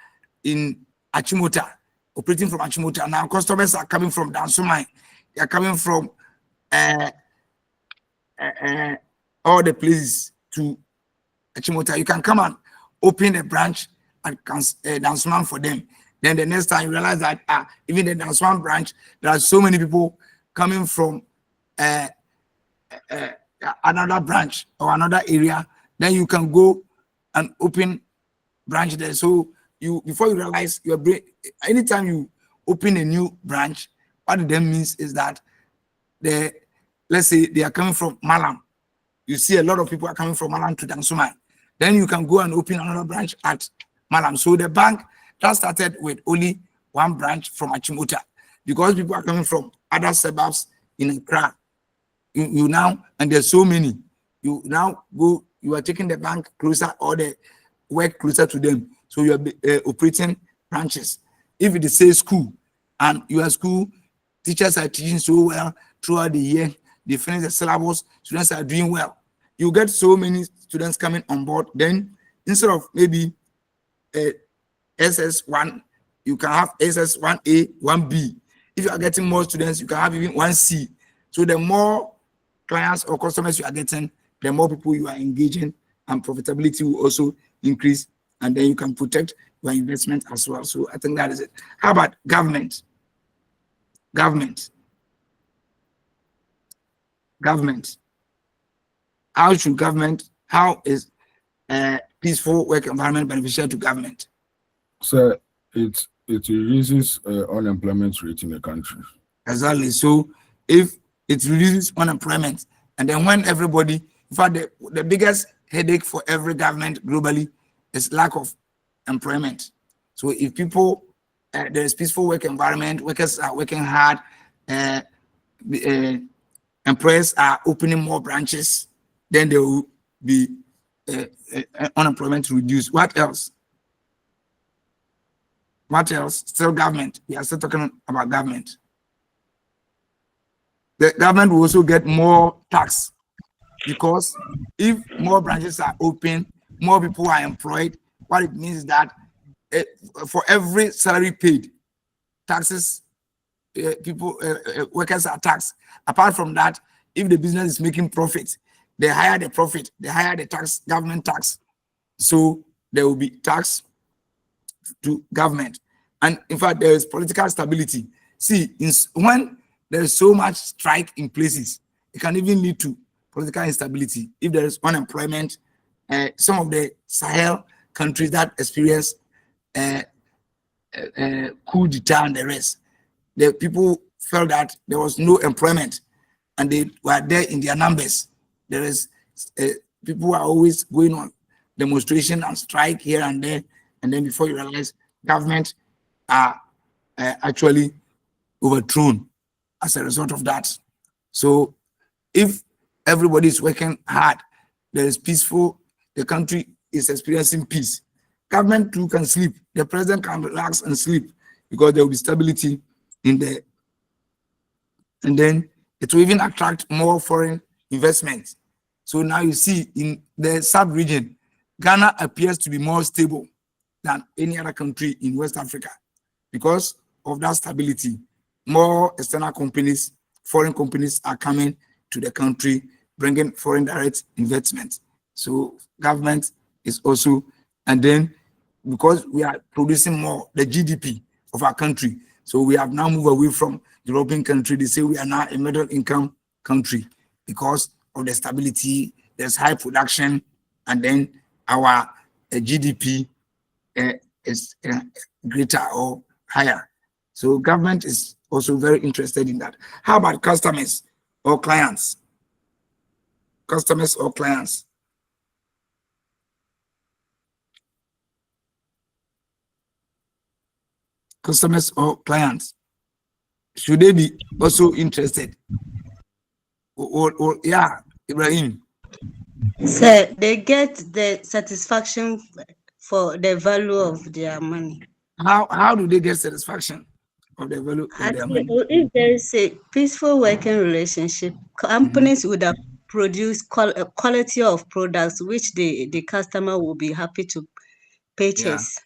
in Achimota, operating from Achimota. Now customers are coming from Dansumai. They are coming from all the places to Achimota. You can come and open a branch at Dansumai for them. Then the next time you realize that even the Dansumai branch, there are so many people coming from another branch or another area. Then you can go and open branch there. So you, before you realize your brain, anytime you open a new branch, what it then means is that let's say they are coming from Malam. You see a lot of people are coming from Malam to Dansumai. Then you can go and open another branch at Malam. So the bank that started with only one branch from Achimota, because people are coming from other suburbs in Accra. You now, and there's so many, you now go, you are taking the bank closer or the work closer to them. So you are operating branches. If it is a school and your school teachers are teaching so well throughout the year, they finish the syllabus, students are doing well. You get so many students coming on board. Then instead of maybe SS1, you can have SS1A, 1B. If you are getting more students, you can have even 1C. So the more clients or customers you are getting, the more people you are engaging, and profitability will also increase, and then you can protect your investment as well. So I think that is it. How about government? Government. How should government, how is a peaceful work environment beneficial to government? So it reduces unemployment rate in the country. Exactly. So if it reduces unemployment, and then when everybody, in fact, the biggest headache for every government globally is lack of employment. So if people, there is peaceful work environment, workers are working hard, employers are opening more branches, then there will be unemployment reduced. What else? What else? Still government. We are still talking about government. The government will also get more tax, because if more branches are open, more people are employed. What it means is that for every salary paid, taxes, workers are taxed. Apart from that, if the business is making profit, they hire the profit, they hire the tax, government tax. So there will be tax to government. And in fact, there is political stability. See, when there is so much strike in places, it can even lead to political instability. If there is unemployment, some of the Sahel countries that experience coup d'etat and the rest, the people felt that there was no employment and they were there in their numbers. There is people are always going on demonstration and strike here and there, and then before you realize, government are actually overthrown as a result of that. So if everybody is working hard, there is peaceful, the country is experiencing peace, government too can sleep, the president can relax and sleep, because there will be stability in there. And then it will even attract more foreign investment. So now you see in the sub-region, Ghana appears to be more stable than any other country in West Africa because of that stability. More external companies, foreign companies are coming to the country, bringing foreign direct investment. So government is also, and then because we are producing more, the GDP of our country, So we have now moved away from developing country. They say we are now a middle income country because of the stability. There's high production, and then our GDP is greater or higher. So government is also very interested in that. How about customers or clients? Customers or clients? Customers or clients? Should they be also interested? Or yeah, Ibrahim. So they get the satisfaction for the value of their money. How do they get satisfaction of the value of their money? If there is a peaceful working relationship, companies would have produced a quality of products which the customer will be happy to purchase.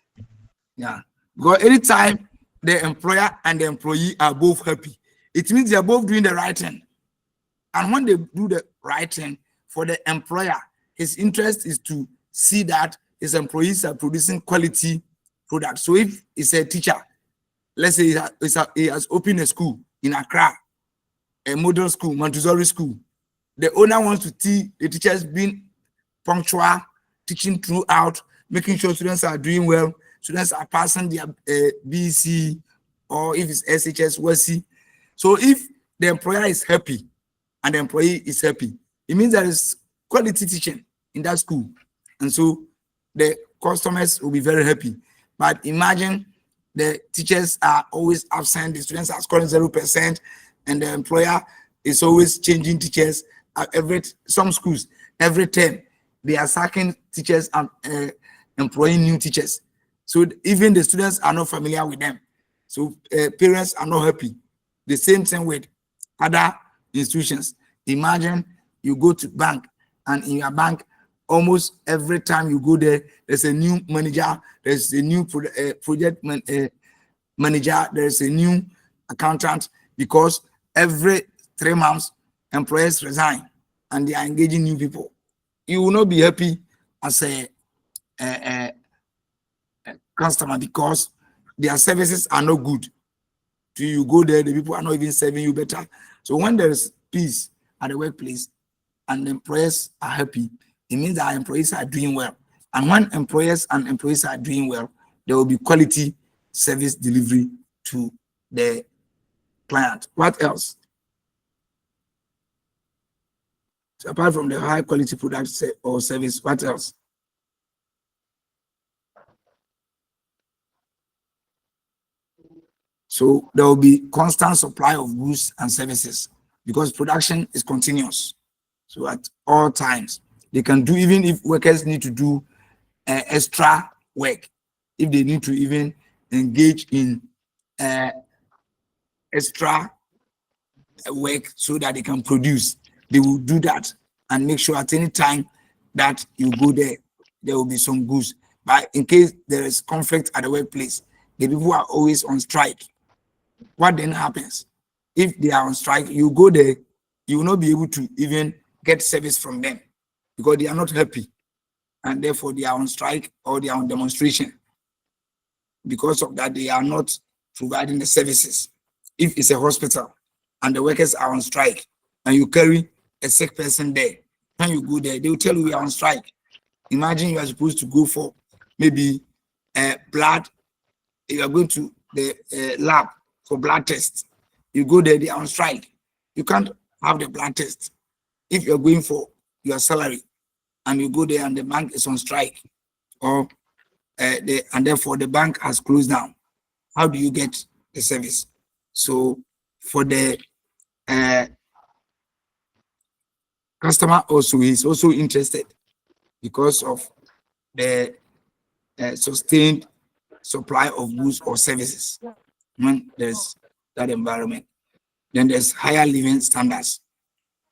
Yeah. Because anytime the employer and the employee are both happy, it means they are both doing the right thing. And when they do the right thing for the employer, his interest is to see that his employees are producing quality products. So if it's a teacher, let's say he has opened a school in Accra, a model school, Montessori school, the owner wants to see the teachers being punctual, teaching throughout, making sure students are doing well, students are passing their BC, or if it's SHS, WSC. So if the employer is happy and the employee is happy, it means there is quality teaching in that school. And so the customers will be very happy. But imagine the teachers are always absent, the students are scoring 0%, and the employer is always changing teachers. Some schools, every term, they are sacking teachers and employing new teachers. So even the students are not familiar with them. So parents are not happy. The same thing with other institutions. Imagine you go to bank, and in your bank, almost every time you go there, there's a new manager, there's a new project manager, there's a new accountant, because every 3 months, employers resign and they are engaging new people. You will not be happy as a customer because their services are not good. Till you go there, the people are not even serving you better. So when there is peace at the workplace and the employers are happy, it means that our employees are doing well. And when employers and employees are doing well, there will be quality service delivery to the client. What else? So apart from the high quality product or service, what else? So there will be constant supply of goods and services because production is continuous. So at all times, they can do, even if workers need to do extra work, if they need to even engage in extra work so that they can produce, they will do that and make sure at any time that you go there, there will be some goods. But in case there is conflict at the workplace, the people are always on strike. What then happens? If they are on strike, you go there, you will not be able to even get service from them because they are not happy. And therefore they are on strike or they are on demonstration. Because of that, they are not providing the services. If it's a hospital and the workers are on strike and you carry a sick person there, when you go there, they will tell you we are on strike. Imagine you are supposed to go for maybe blood. You are going to the lab for blood tests. You go there, they are on strike. You can't have the blood test. If you're going for your salary and you go there and the bank is on strike, or and therefore the bank has closed down, how do you get the service? So for the customer also is also interested because of the sustained supply of goods or services when there's that environment. Then there's higher living standards.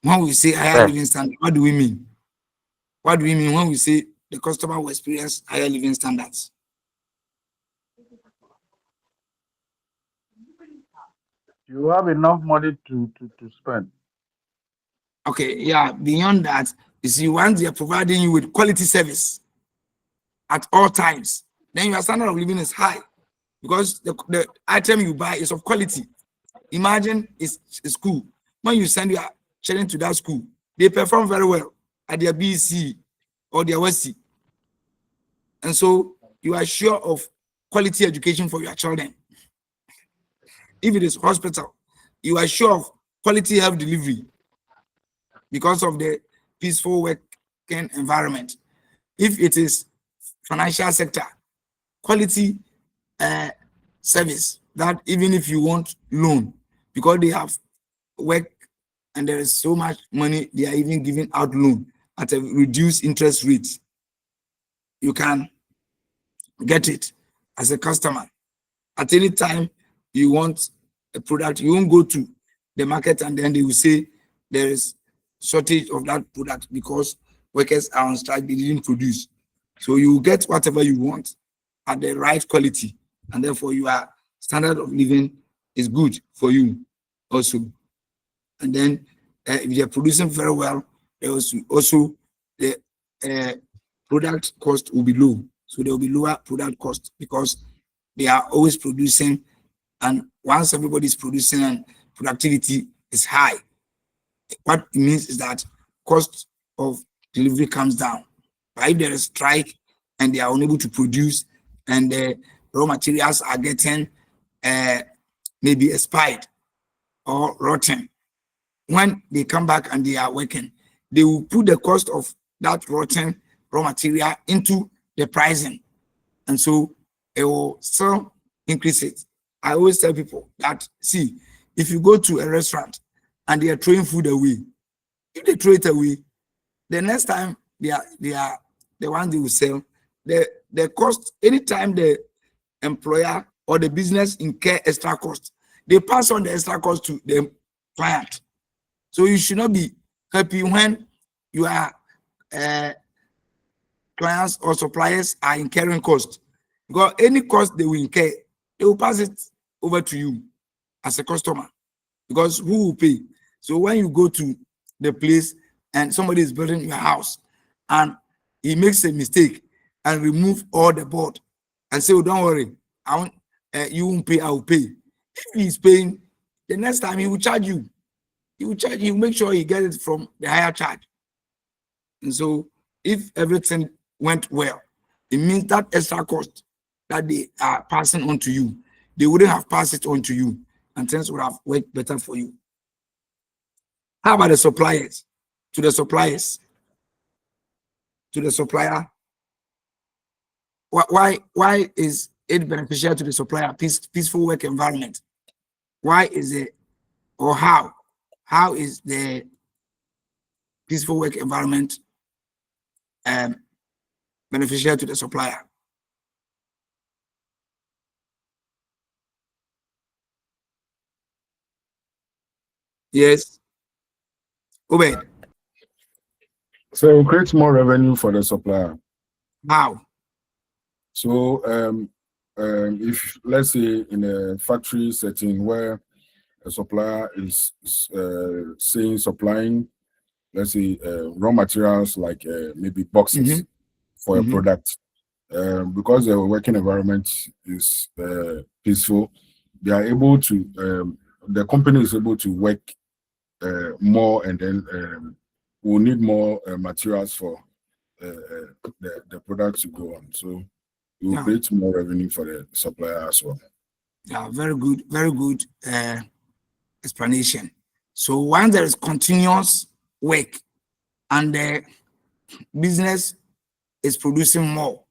When we say higher living standards, what do we mean? What do we mean when we say the customer will experience higher living standards? You have enough money to spend. Okay, yeah, beyond that, you see, once they are providing you with quality service at all times, then your standard of living is high. because the item you buy is of quality. Imagine it's a school. When you send your children to that school, they perform very well at their BC or their WC. And so you are sure of quality education for your children. If it is hospital, you are sure of quality health delivery because of the peaceful working environment. If it is financial sector, quality service, that even if you want loan, because they have work and there is so much money, they are even giving out loan at a reduced interest rate. You can get it as a customer. At any time you want a product, you won't go to the market and then they will say there is shortage of that product because workers are on strike, they didn't produce. So you get whatever you want at the right quality, and therefore your standard of living is good for you also. And then if you're producing very well, also the product cost will be low. So there will be lower product cost because they are always producing, and once everybody is producing and productivity is high, what it means is that cost of delivery comes down. But if there is strike and they are unable to produce and the raw materials are getting maybe expired or rotten, when they come back and they are working, they will put the cost of that rotten raw material into the pricing. And so it will still increase it. I always tell people that, see, if you go to a restaurant and they are throwing food away, if they throw it away, the next time they are the ones they will sell, the cost, anytime the employer or the business incur extra cost, they pass on the extra cost to the client. So you should not be happy when you are clients or suppliers are incurring cost, because any cost they will incur, they will pass it over to you as a customer, because who will pay? So when you go to the place and somebody is building your house and he makes a mistake and remove all the board and say, oh, don't worry, I won't, you won't pay, I will pay. If he's paying, the next time he will charge you. He will charge you, make sure he gets it from the higher charge. And so if everything went well, it means that extra cost that they are passing on to you, they wouldn't have passed it on to you, and things would have worked better for you. How about the suppliers? To the suppliers, to the supplier, why is it beneficial to the supplier? Peaceful work environment. Why is it, or how is the peaceful work environment beneficial to the supplier? Yes, Obed. So it creates more revenue for the supplier. How? So if, let's say, in a factory setting where a supplier is supplying, let's say, raw materials like maybe boxes for a product, because the working environment is peaceful, they are able to, the company is able to work more, and then we'll need more materials for the products to go on. So it will create more revenue for the supplier as well. Yeah, very good explanation. So once there is continuous work and the business is producing more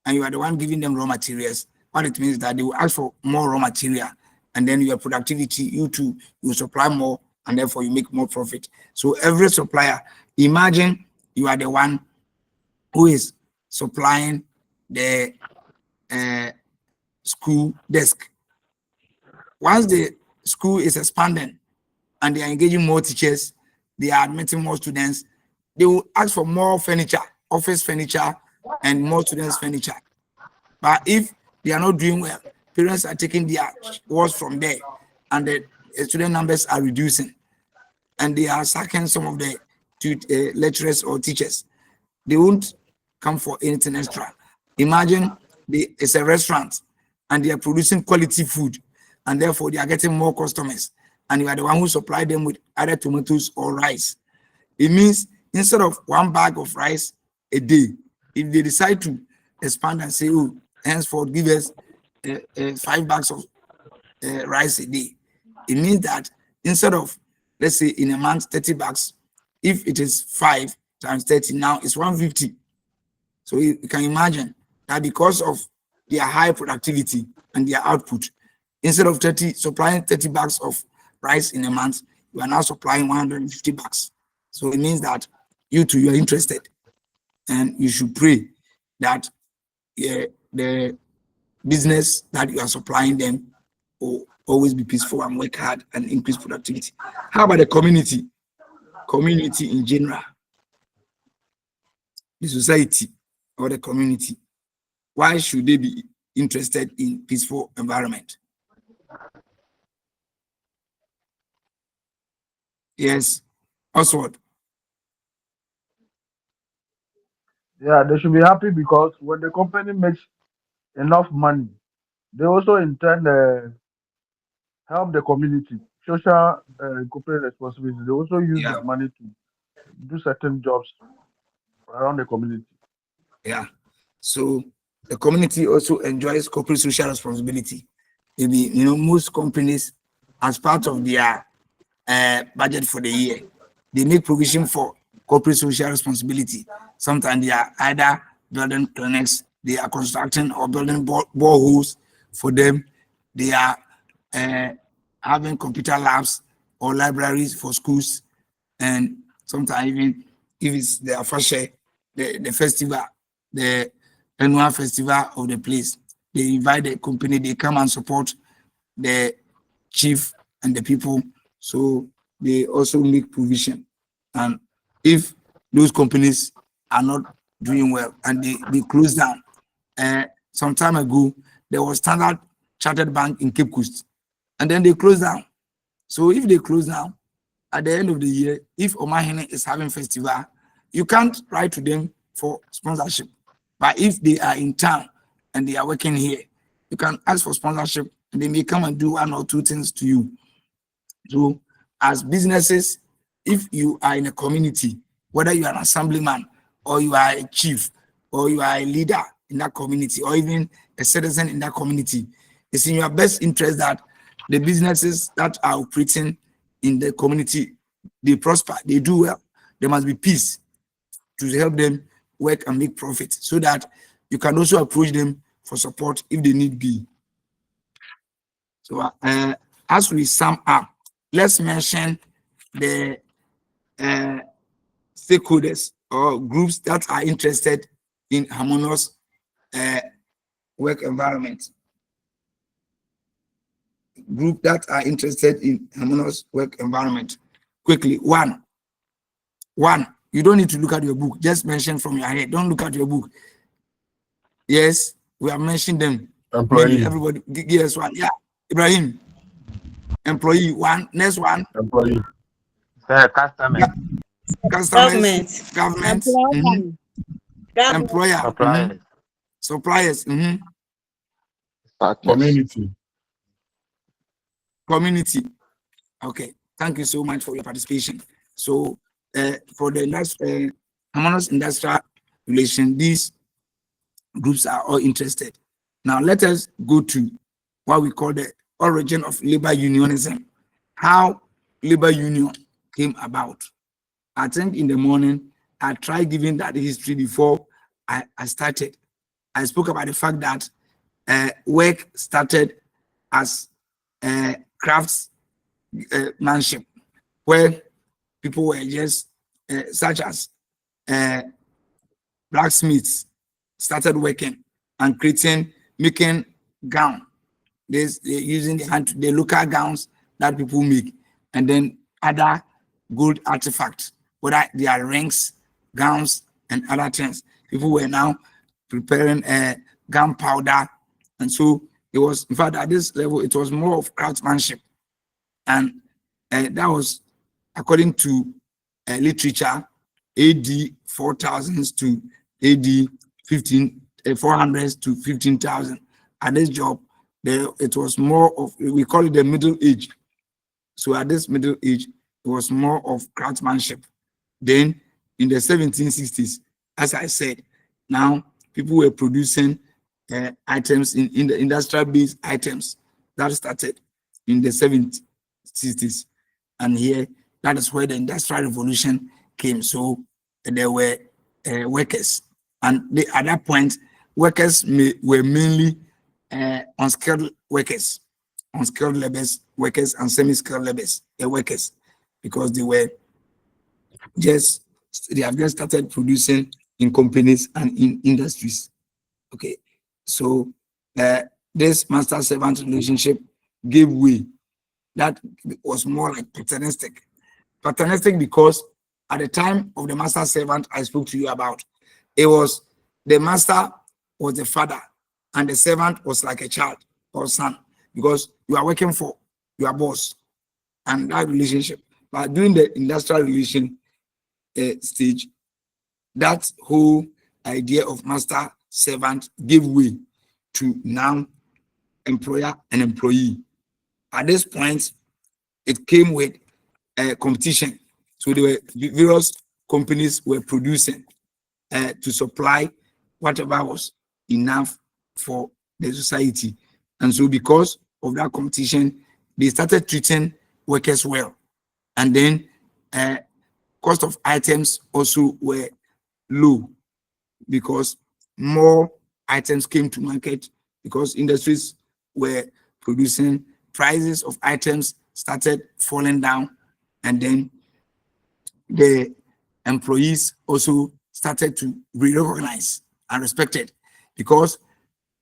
and you are the one giving them raw materials, what it means is that they will ask for more raw material, and then your productivity, you too, you supply more, and therefore you make more profit. So every supplier, imagine you are the one who is supplying the school desk. Once the school is expanding and they are engaging more teachers, they are admitting more students, they will ask for more furniture, office furniture, and more students' furniture. But if they are not doing well, parents are taking their words from there, and the student numbers are reducing, and they are sacking some of the lecturers or teachers. They won't come for anything extra. Imagine it's a restaurant and they are producing quality food, and therefore they are getting more customers, and you are the one who supply them with either tomatoes or rice. It means instead of 1 bag of rice a day, if they decide to expand and say, oh, henceforth give us 5 bags of rice a day, it means that instead of, let's say in a month 30 bags, if it is 5 times 30, now it's 150. So you can imagine that because of their high productivity and their output, instead of supplying 30 bags of rice in a month, you are now supplying 150 bags. So it means that you too, you are interested, and you should pray that the business that you are supplying them will always be peaceful and work hard and increase productivity. How about the community? Community in general, the society or the community. Why should they be interested in peaceful environment? Yes, Oswald. Yeah, they should be happy because when the company makes enough money, they also in turn help the community, social corporate responsibility. They also use Yeah. the money to do certain jobs around the community. Yeah. So the community also enjoys corporate social responsibility. Maybe, most companies, as part of their budget for the year, they make provision for corporate social responsibility. Sometimes they are either building clinics, they are constructing or building boreholes for them. They are having computer labs or libraries for schools, and sometimes even if it's the Afashe, the festival, the annual festival of the place, they invite the company, they come and support the chief and the people. So they also make provision. And if those companies are not doing well and they close down, some time ago, there was Standard Chartered Bank in Cape Coast, and then they closed down. So if they close down, at the end of the year, if Omahene is having festival, you can't write to them for sponsorship. But if they are in town and they are working here, you can ask for sponsorship, and they may come and do 1 or 2 things to you. So as businesses, if you are in a community, whether you are an assemblyman or you are a chief or you are a leader in that community or even a citizen in that community, it's in your best interest that the businesses that are operating in the community, they prosper, they do well. There must be peace to help them work and make profit, so that you can also approach them for support if they need be. So as we sum up, let's mention the stakeholders or groups that are interested in harmonious work environment. Group that are interested in harmonious work environment. Quickly, one, you don't need to look at your book, just mention from your head. Don't look at your book. Yes, we have mentioned them. Employee. Maybe everybody give us one. Yeah, Ibrahim. Employee, one. Next one. Employee. Customer. Customers. Government. Employer. Employer. Suppliers. Suppliers. Community. Community. Okay. Thank you so much for your participation. So for the next harmonious industrial relation, these groups are all interested. Now let us go to what we call the origin of labor unionism, how labor union came about. I think in the morning, I tried giving that history before I started. I spoke about the fact that work started as craftsmanship, where people were just such as blacksmiths started working and making gown. They're using the local gowns that people make, and then other gold artifacts, whether they are rings, gowns, and other things. People were now preparing gunpowder, and so it was, in fact, at this level, it was more of craftsmanship, and that was according to literature, AD 4000s to AD 400s to 15,000. At this job, there it was more of, we call it the middle age. So at this middle age, it was more of craftsmanship. Then in the 1760s, as I said, now people were producing items in the industrial based items that started in the 1760s. And here, that is where the industrial revolution came. So there were workers. And at that point, workers were mainly unskilled workers, unskilled laborers, workers, and semi-skilled laborers, workers, because they have just started producing in companies and in industries. Okay, so this master-servant relationship gave way. That was more like paternalistic. Paternalistic because at the time of the master-servant I spoke to you about, it was the master was the father and the servant was like a child or son, because you are working for your boss and that relationship. But during the industrial relation stage, that whole idea of master servant gave way to now employer and employee. At this point, it came with competition. So there were various companies were producing to supply whatever was enough for the society. And so because of that competition, they started treating workers well. And then cost of items also were low because more items came to market, because industries were producing, prices of items started falling down, and then the employees also started to be recognized and respected because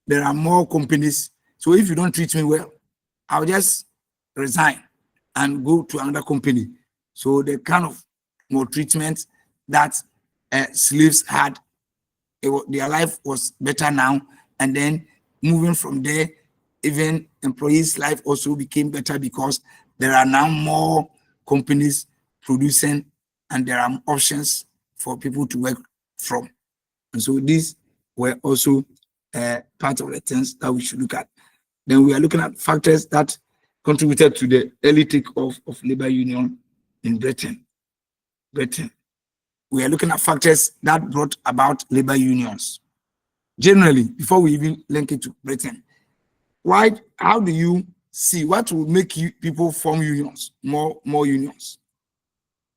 there are more companies. So if you don't treat me well, I'll just resign and go to another company. So the kind of more treatment that slaves had, their life was better now. And then moving from there, even employees' life also became better because there are now more companies producing and there are options for people to work from. And so these were also part of the things that we should look at. Then we are looking at factors that contributed to the early take-off of labor union in Britain. We are looking at factors that brought about labor unions. Generally, before we even link it to Britain, how do you see what will make people form unions, more unions?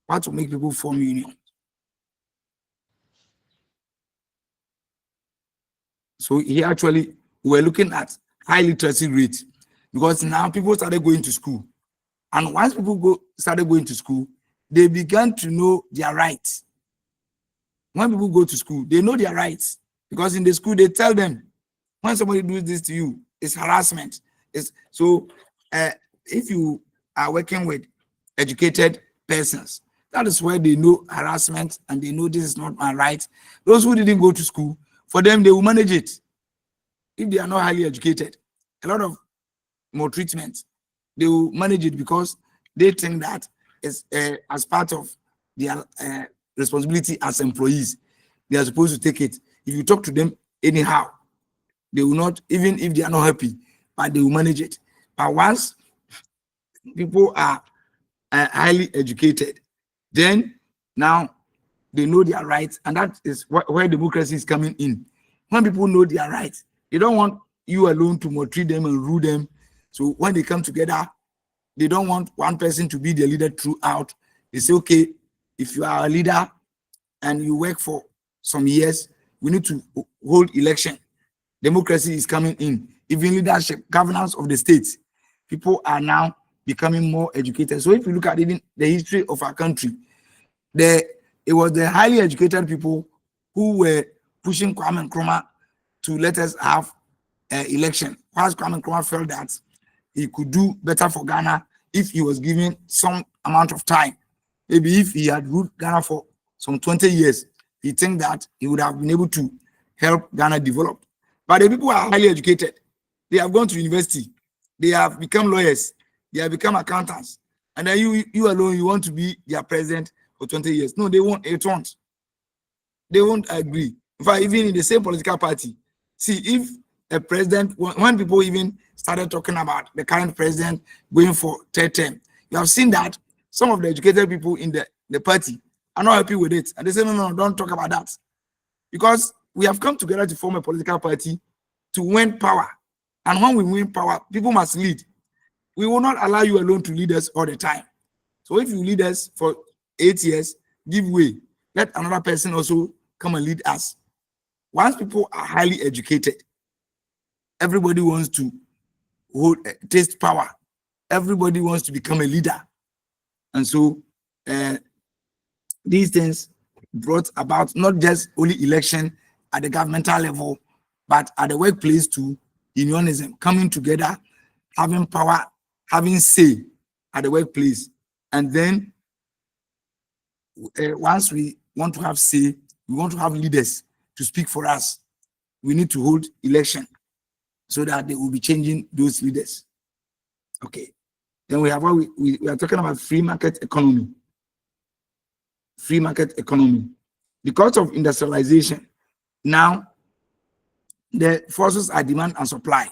What will make people form unions? So here actually we're looking at high literacy rate, because now people started going to school. And once people started going to school, they began to know their rights. When people go to school, they know their rights, because in the school they tell them, when somebody does this to you, it's harassment. So if you are working with educated persons, that is where they know harassment and they know this is not my right. Those who didn't go to school, for them, they will manage it. If they are not highly educated, a lot of more treatment, they will manage it because they think that it's as part of their responsibility as employees, they are supposed to take it. If you talk to them anyhow, they will not, even if they are not happy, but they will manage it. But once people are highly educated, then now they know their rights, and that is where democracy is coming in. When people know their rights, they don't want you alone to maltreat them and rule them. So when they come together, they don't want one person to be the leader throughout. They say, okay, if you are a leader and you work for some years, we need to hold election. Democracy is coming in. Even leadership, governance of the states, people are now becoming more educated. So if you look at even the history of our country, it was the highly educated people who were pushing Kwame Nkrumah to let us have election. Whilst Kwame Nkrumah felt that he could do better for Ghana if he was given some amount of time. Maybe if he had ruled Ghana for some 20 years, he think that he would have been able to help Ghana develop. But the people are highly educated. They have gone to university. They have become lawyers. They have become accountants. And then you alone, you want to be their president for 20 years. No, they won't. It won't. They won't agree. In fact, even in the same political party, see, if a president, when people even started talking about the current president going for third term, you have seen that some of the educated people in the party are not happy with it. And they say, no, don't talk about that. Because we have come together to form a political party to win power. And when we win power, people must lead. We will not allow you alone to lead us all the time. So if you lead us for 8 years, give way. Let another person also come and lead us. Once people are highly educated, everybody wants to taste power. Everybody wants to become a leader. And so these things brought about not just only election at the governmental level, but at the workplace too, unionism, coming together, having power, having say at the workplace. And then once we want to have say, we want to have leaders to speak for us, we need to hold election so that they will be changing those leaders. Okay. Then we have what we are talking about free market economy. Free market economy. Because of industrialization, now the forces are demand and supply.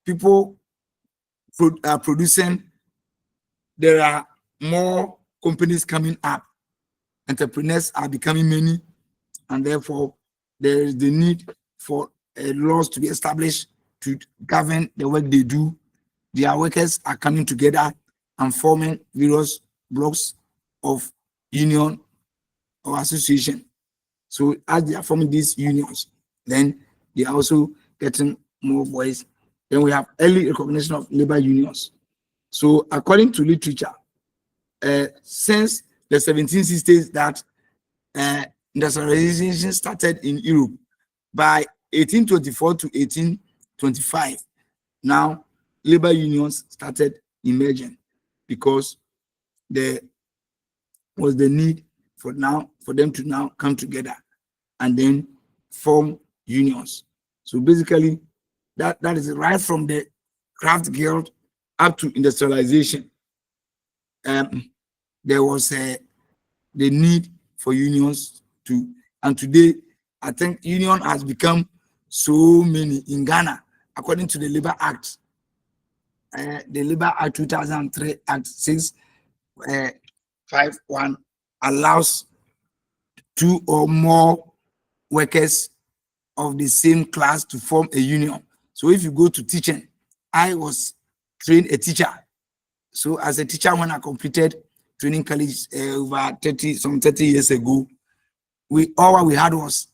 People are producing, there are more companies coming up, entrepreneurs are becoming many, and therefore there is the need for laws to be established to govern the work they do. Their workers are coming together and forming various blocks of union or association. So as they are forming these unions, then they are also getting more voice. Then we have early recognition of labor unions. So according to literature, since the 1760s that industrialization started in Europe, by 1824 to 1825, now labor unions started emerging because there was the need for them to now come together and then form unions. So basically, that is right from the craft guild up to industrialization. There was the need for unions to, and today I think union has become so many in Ghana, according to the Labor Act. The Labor Act 2003 Act 651 allows 2 or more workers of the same class to form a union. So if you go to teaching, I was trained a teacher. So as a teacher, when I completed training college over 30 years ago, all what we had was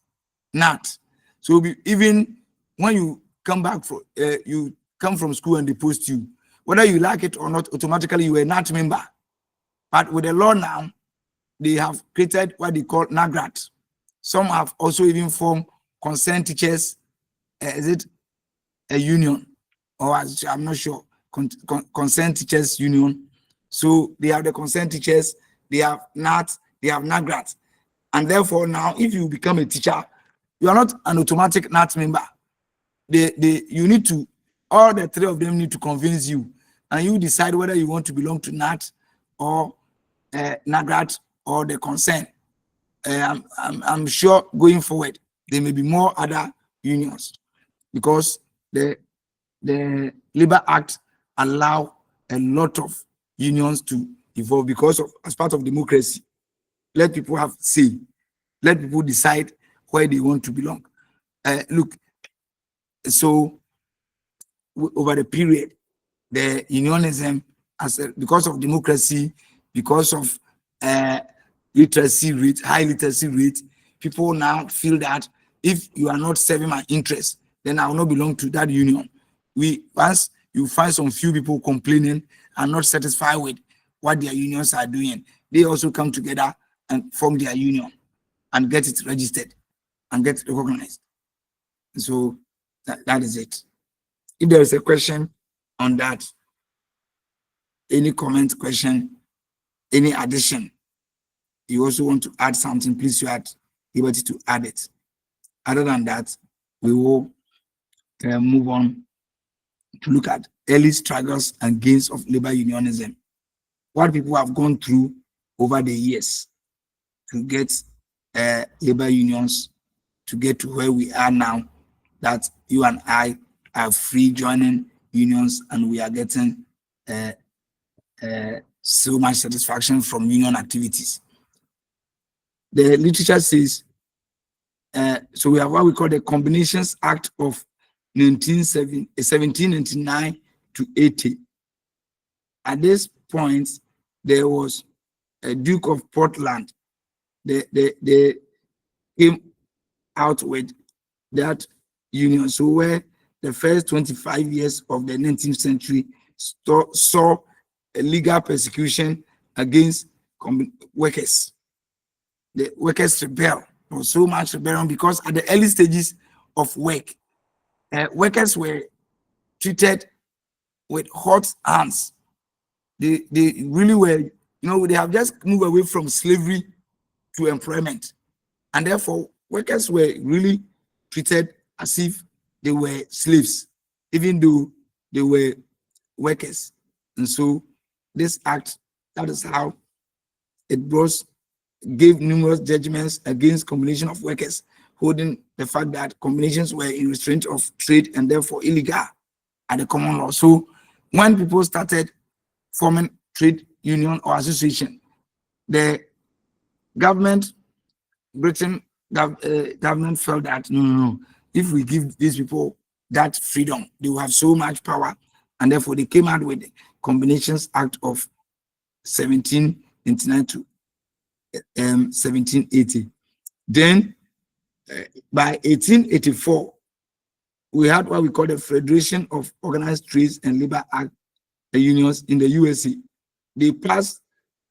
NAT. So even when you come back from you come from school and they post you, whether you like it or not, automatically you are a NAT member. But with the law now, they have created what they call NAGRAT. Some have also even formed concerned teachers. Is it a union? Or I'm not sure. Concerned teachers union. So they have the concerned teachers, they have NAT, they have NAGRAT. And therefore now, if you become a teacher, you are not an automatic NAT member. You need to, all the 3 of them need to convince you, and you decide whether you want to belong to NAT or NAGRAT or the concern. I'm sure going forward there may be more other unions because the Labor Act allow a lot of unions to evolve because of, as part of democracy. Let people have say, let people decide where they want to belong. Look, so over the period, the unionism, because of democracy, because of literacy rate, high literacy rate, people now feel that if you are not serving my interest, then I will not belong to that union. Once you find some few people complaining and not satisfied with what their unions are doing, they also come together and form their union and get it registered and get recognized. So that is it. If there is a question on that, any comment, question, any addition, you also want to add something, please you add liberty to add it. Other than that, we will move on to look at early struggles and gains of labor unionism. What people have gone through over the years to get labor unions to get to where we are now that you and I are free joining unions, and we are getting so much satisfaction from union activities. The literature says, so we have what we call the Combinations Act of 1799 to 80. At this point, there was a Duke of Portland. They came out with that union. So where the first 25 years of the 19th century saw a legal persecution against workers. The workers rebel. There was so much rebellion because at the early stages of work, workers were treated with hot hands. They really were, they have just moved away from slavery to employment. And therefore, workers were really treated as if they were slaves, even though they were workers. And so this act, that is how it gave numerous judgments against combination of workers, holding the fact that combinations were in restraint of trade and therefore illegal at the common law. So when people started forming trade union or association, the government, Britain government felt that no, if we give these people that freedom, they will have so much power, and therefore they came out with the Combinations Act of 1799 to 1780. Then by 1884, we had what we call the Federation of Organized Trades and Labor Act Unions in the USA. They passed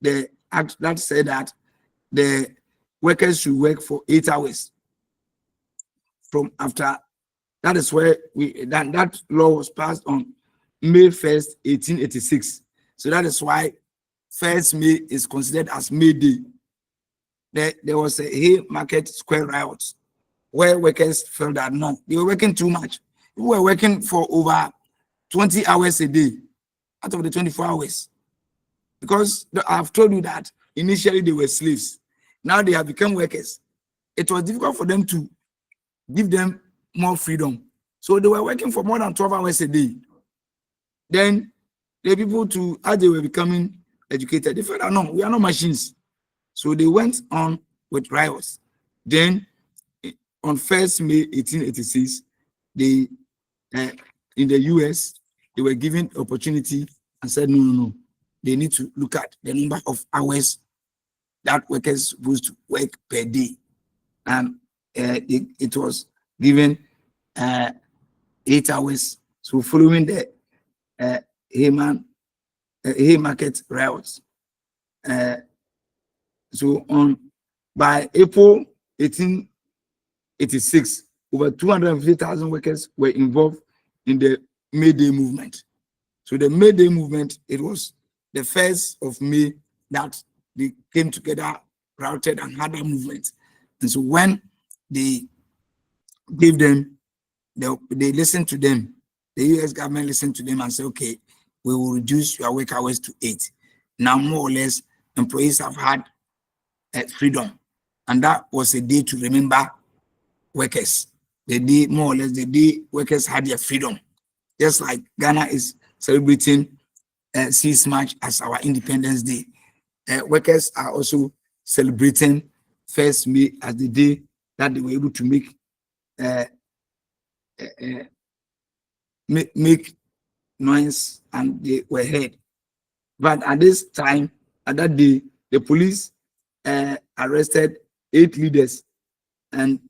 the act that said that the workers should work for 8 hours. From after, that is where that law was passed on May 1st, 1886. So that is why 1st May is considered as May Day. There was a Haymarket Square riot where workers felt that no, they were working too much. We were working for over 20 hours a day out of the 24 hours. Because I've told you that initially they were slaves. Now they have become workers. It was difficult for them to give them more freedom. So they were working for more than 12 hours a day. Then the people, as they were becoming educated, they felt that no, we are not machines. So they went on with riots. Then on 1st May 1886, they in the US, they were given opportunity and said, no. They need to look at the number of hours that workers supposed to work per day. And it was given 8 hours. So following the Haymarket riots. By April 1886, over 250,000 workers were involved in the May Day movement. So the May Day movement, it was the 1st of May that they came together, routed, and had a movement. And so when they gave them, they listened to them. The US government listened to them and said, okay, we will reduce your work hours to 8. Now, more or less, employees have had freedom. And that was a day to remember workers. The day, more or less, the day workers had their freedom. Just like Ghana is celebrating 6th March as our Independence Day. Workers are also celebrating 1st May as the day that they were able to make noise and they were heard. But at this time, at that day, the police arrested 8 leaders and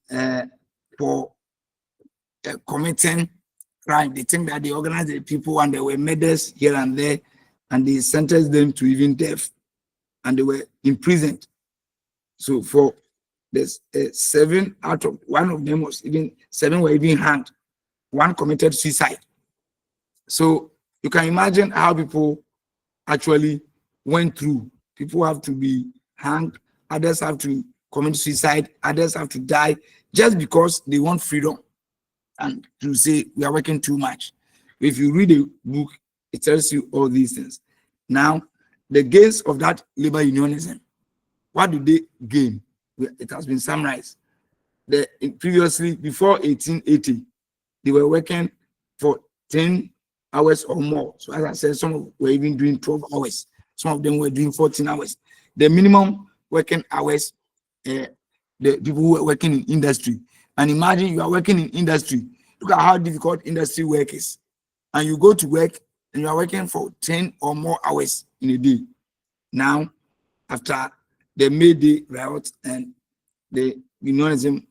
for committing crime. They think that they organized the people and there were murders here and there, and they sentenced them to even death, and they were imprisoned. So for this 7 out of, one of them was even, 7 were even hanged. 1 committed suicide. So you can imagine how people actually went through. People have to be hanged, others have to commit suicide, others have to die just because they want freedom and to say we are working too much. If you read a book, it tells you all these things. Now, the gains of that labor unionism, what do they gain? It has been summarized. Previously, before 1880, they were working for 10 hours or more. So as I said, some were even doing 12 hours. Some of them were doing 14 hours. The minimum working hours, the people who were working in industry. And imagine you are working in industry. Look at how difficult industry work is. And you go to work and you are working for 10 or more hours in a day. Now, after the May Day riot and the unionism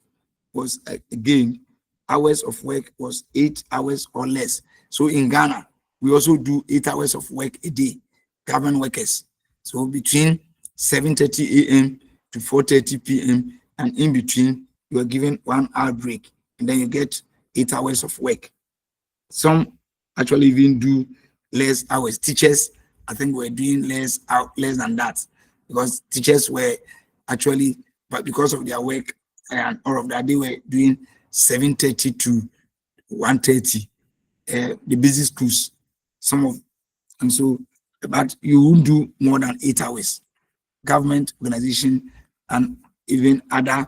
was again, hours of work was 8 hours or less. So in Ghana, we also do 8 hours of work a day, government workers. So between 7:30 a.m. to 4:30 p.m. and in between, you are given 1 hour break, and then you get 8 hours of work. Some actually even do less hours. Teachers, I think, were doing less than that, because teachers were actually, but because of their work and all of that, they were doing 7:30 to 1:30. The busy schools, and so, but you won't do more than 8 hours. Government organization and even other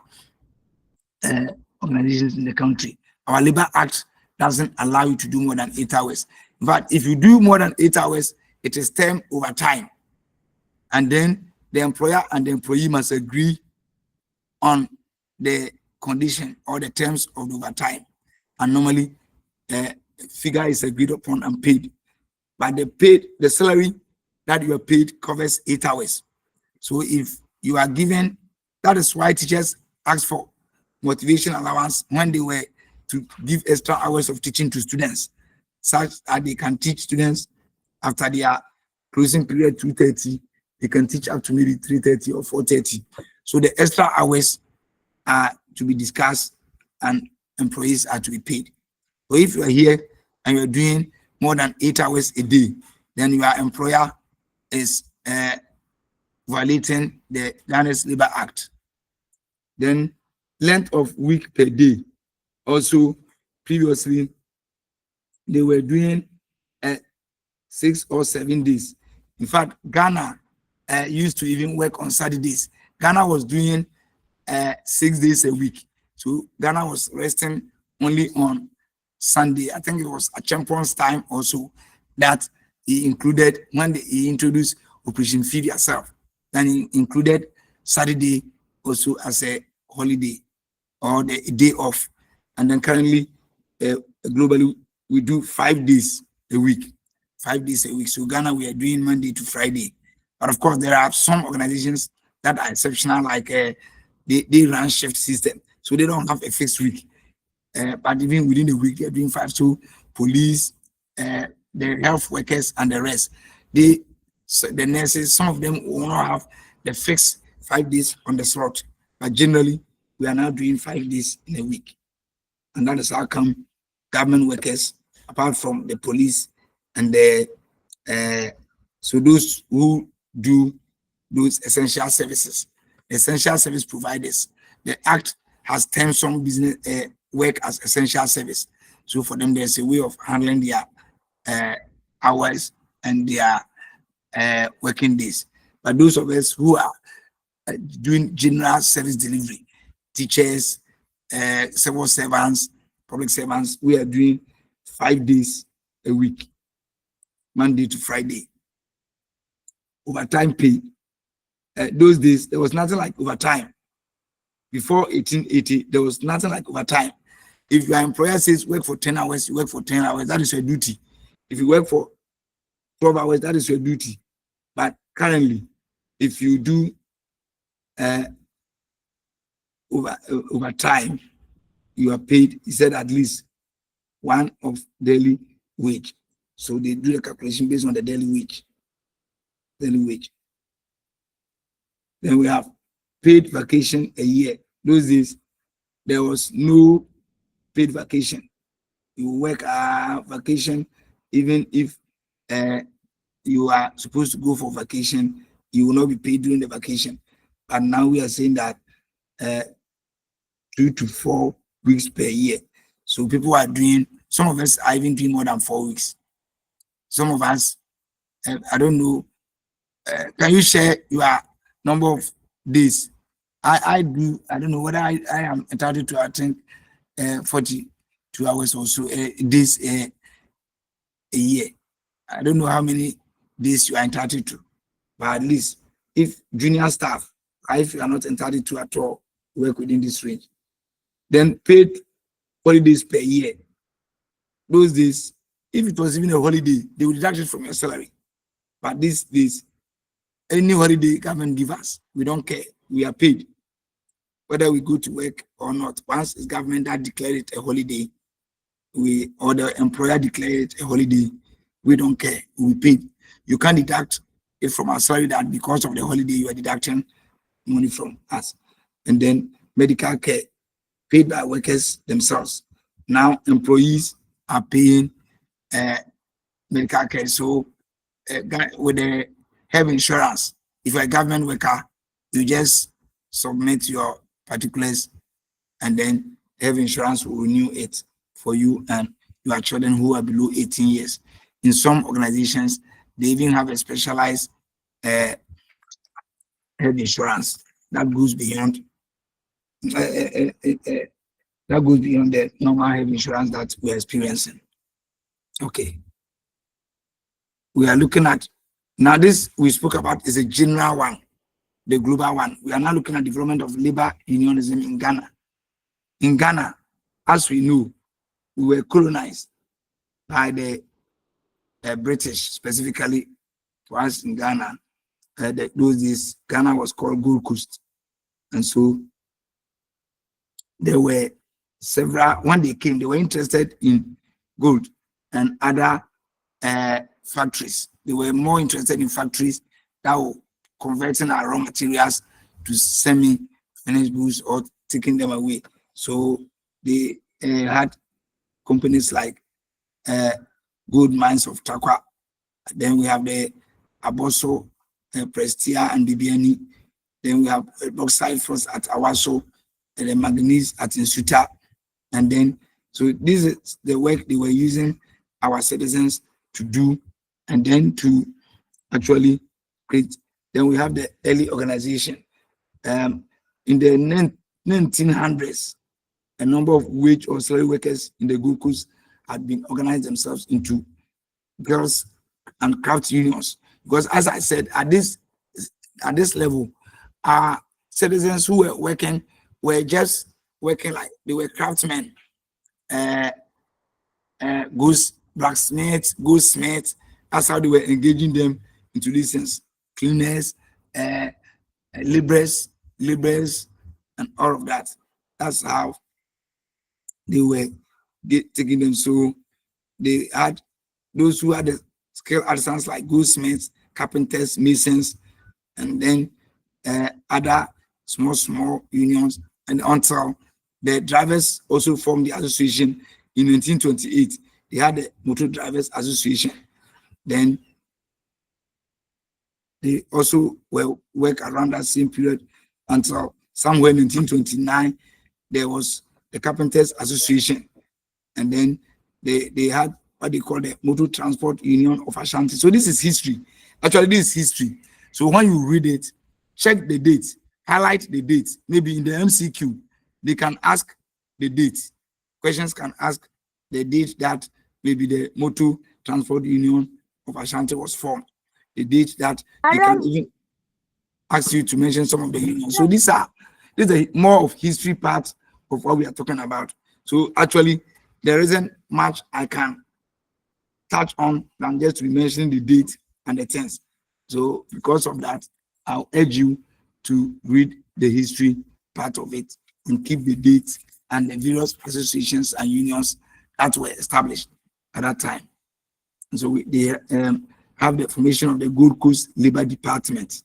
organizations in the country, our Labor Act doesn't allow you to do more than 8 hours. But if you do more than 8 hours, it is term overtime. And then the employer and the employee must agree on the condition or the terms of the overtime. And normally, the figure is agreed upon and paid. But the salary that you are paid covers 8 hours. So if you are given, that is why teachers ask for motivation allowance when they were to give extra hours of teaching to students, such that they can teach students after their closing period 2:30, they can teach up to maybe 3:30 or 4:30. So the extra hours are to be discussed and employees are to be paid. So if you are here and you're doing more than 8 hours a day, then your employer is violating the Ghana's Labor Act. Then length of week per day. Also, previously, they were doing 6 or 7 days. In fact, Ghana used to even work on Saturdays. Ghana was doing 6 days a week. So Ghana was resting only on Sunday. I think it was a champion's time also that he included when he introduced Operation Feed Yourself. Then he included Saturday also as a holiday or the day off. And then currently, globally, we do 5 days a week. 5 days a week. So Ghana, we are doing Monday to Friday. But of course, there are some organizations that are exceptional, like they run shift system. So they don't have a fixed week. But even within the week, they're doing 5. So police, the health workers, and the rest. The nurses, some of them will not have the fixed 5 days on the slot. But generally, we are now doing 5 days in a week. And that is how come government workers, apart from the police and the so those who do those essential services, essential service providers, the act has termed some business work as essential service. So for them, there's a way of handling their hours and their working days. But those of us who are doing general service delivery, teachers, civil servants, public servants, we are doing 5 days a week, Monday to Friday. Overtime pay. Those days, there was nothing like overtime. Before 1880, there was nothing like overtime. If your employer says work for 10 hours, you work for 10 hours, that is your duty. If you work for 12 hours, that is your duty. But currently, if you do overtime, you are paid, he said, at least 1 of daily wage. So they do the calculation based on the daily wage. Then we have paid vacation a year. Those days, there was no paid vacation. You work vacation, even if you are supposed to go for vacation, you will not be paid during the vacation. But now we are saying that 2 to 4 weeks per year. So people are doing, some of us are even doing more than 4 weeks. Some of us, I don't know, can you share your number of days? I don't know whether I am entitled to, I think, 42 2 hours or so days a year. I don't know how many days you are entitled to, but at least if junior staff, if you are not entitled to at all, work within this range, then paid holidays per year. Those days, if it was even a holiday, they would deduct it from your salary. But these days, any holiday government give us, we don't care. We are paid, whether we go to work or not. Once it's government that declared it a holiday, or the employer declared it a holiday, we don't care. We paid. You can't deduct it from our salary that because of the holiday you are deducting money from us. And then medical care paid by workers themselves. Now employees are paying medical care. So with the health insurance, if you're a government worker, you just submit your particulars and then health insurance will renew it for you and your children who are below 18 years. In some organizations, they even have a specialized health insurance that goes beyond the normal health insurance that we're experiencing. Okay. We are looking at, now this we spoke about is a general one, the global one. We are now looking at development of labor unionism in Ghana. In Ghana, as we know, we were colonized by the British, specifically for us in Ghana. Those days, Ghana was called Gold Coast. And so there were several, when they came, they were interested in gold and other factories. They were more interested in factories that were converting our raw materials to semi-finished goods or taking them away. So they had companies like gold mines of Takwa. Then we have the Aboso, Prestia, and Bibiani. Then we have bauxite first at Awaso, and the manganese at Insuta. And then, so this is the work they were using our citizens to do, and then to actually create. Then we have the early organization. In the 1900s, a number of wage or salary workers in the Gold Coast had been organized themselves into girls and craft unions. Because as I said, at this level, our citizens who were working were just working like they were craftsmen, goods blacksmiths, goldsmiths. That's how they were engaging them into these things. Cleaners, laborers, and all of that. That's how they were taking them. So they had those who had the skilled artisans like goldsmiths, carpenters, masons, and then other small unions. And until the drivers also formed the association in 1928, they had the Motor Drivers Association. Then they also work around that same period until somewhere in 1929, there was the Carpenters Association. And then they had what they call the Motor Transport Union of Ashanti. So this is history. Actually, this is history. So when you read it, check the date, highlight the date. Maybe in the MCQ, they can ask the date. Questions can ask the date that maybe the Motor Transport Union of Ashanti was formed. The date that they can even ask you to mention some of the unions. So this is more of history part of what we are talking about. So actually, there isn't much I can touch on than just to be mentioning the date and the tense. So because of that, I'll urge you to read the history part of it and keep the dates and the various associations and unions that were established at that time. And so they have the formation of the Gold Coast Labor Department.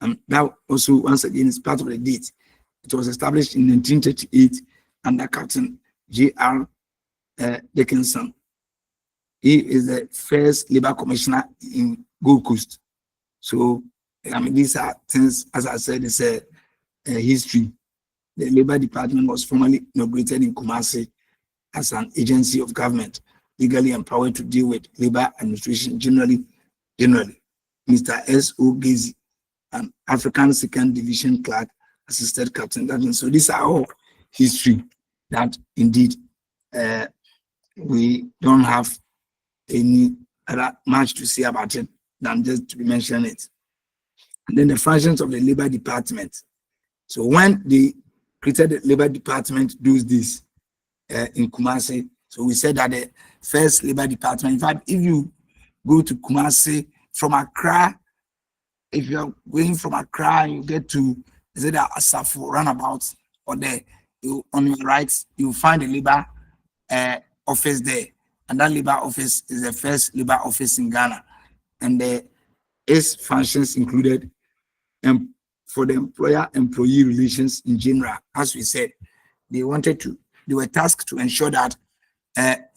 And that also, once again, is part of the date. It was established in 1938 under Captain J.R. Dickinson. He is the first labor commissioner in Gold Coast. So, I mean, these are things, as I said, it's a history. The Labor Department was formally inaugurated in Kumasi as an agency of government, legally empowered to deal with labor administration generally. Mr. S.O. Gezi, an African Second Division clerk, assisted Captain Dutton. So these are all history that indeed we don't have any other much to say about it than just to mention it. And then the functions of the labor department. So when they created the labor department, does this in Kumasi. So we said that the first labor department, in fact, if you go to Kumasi from Accra, if you're going from Accra and you get to, is it a Asafo roundabout, or there, on your right, you find the labor office there. And that labor office is the first labor office in Ghana. And its functions included for the employer-employee relations in general. As we said, they were tasked to ensure that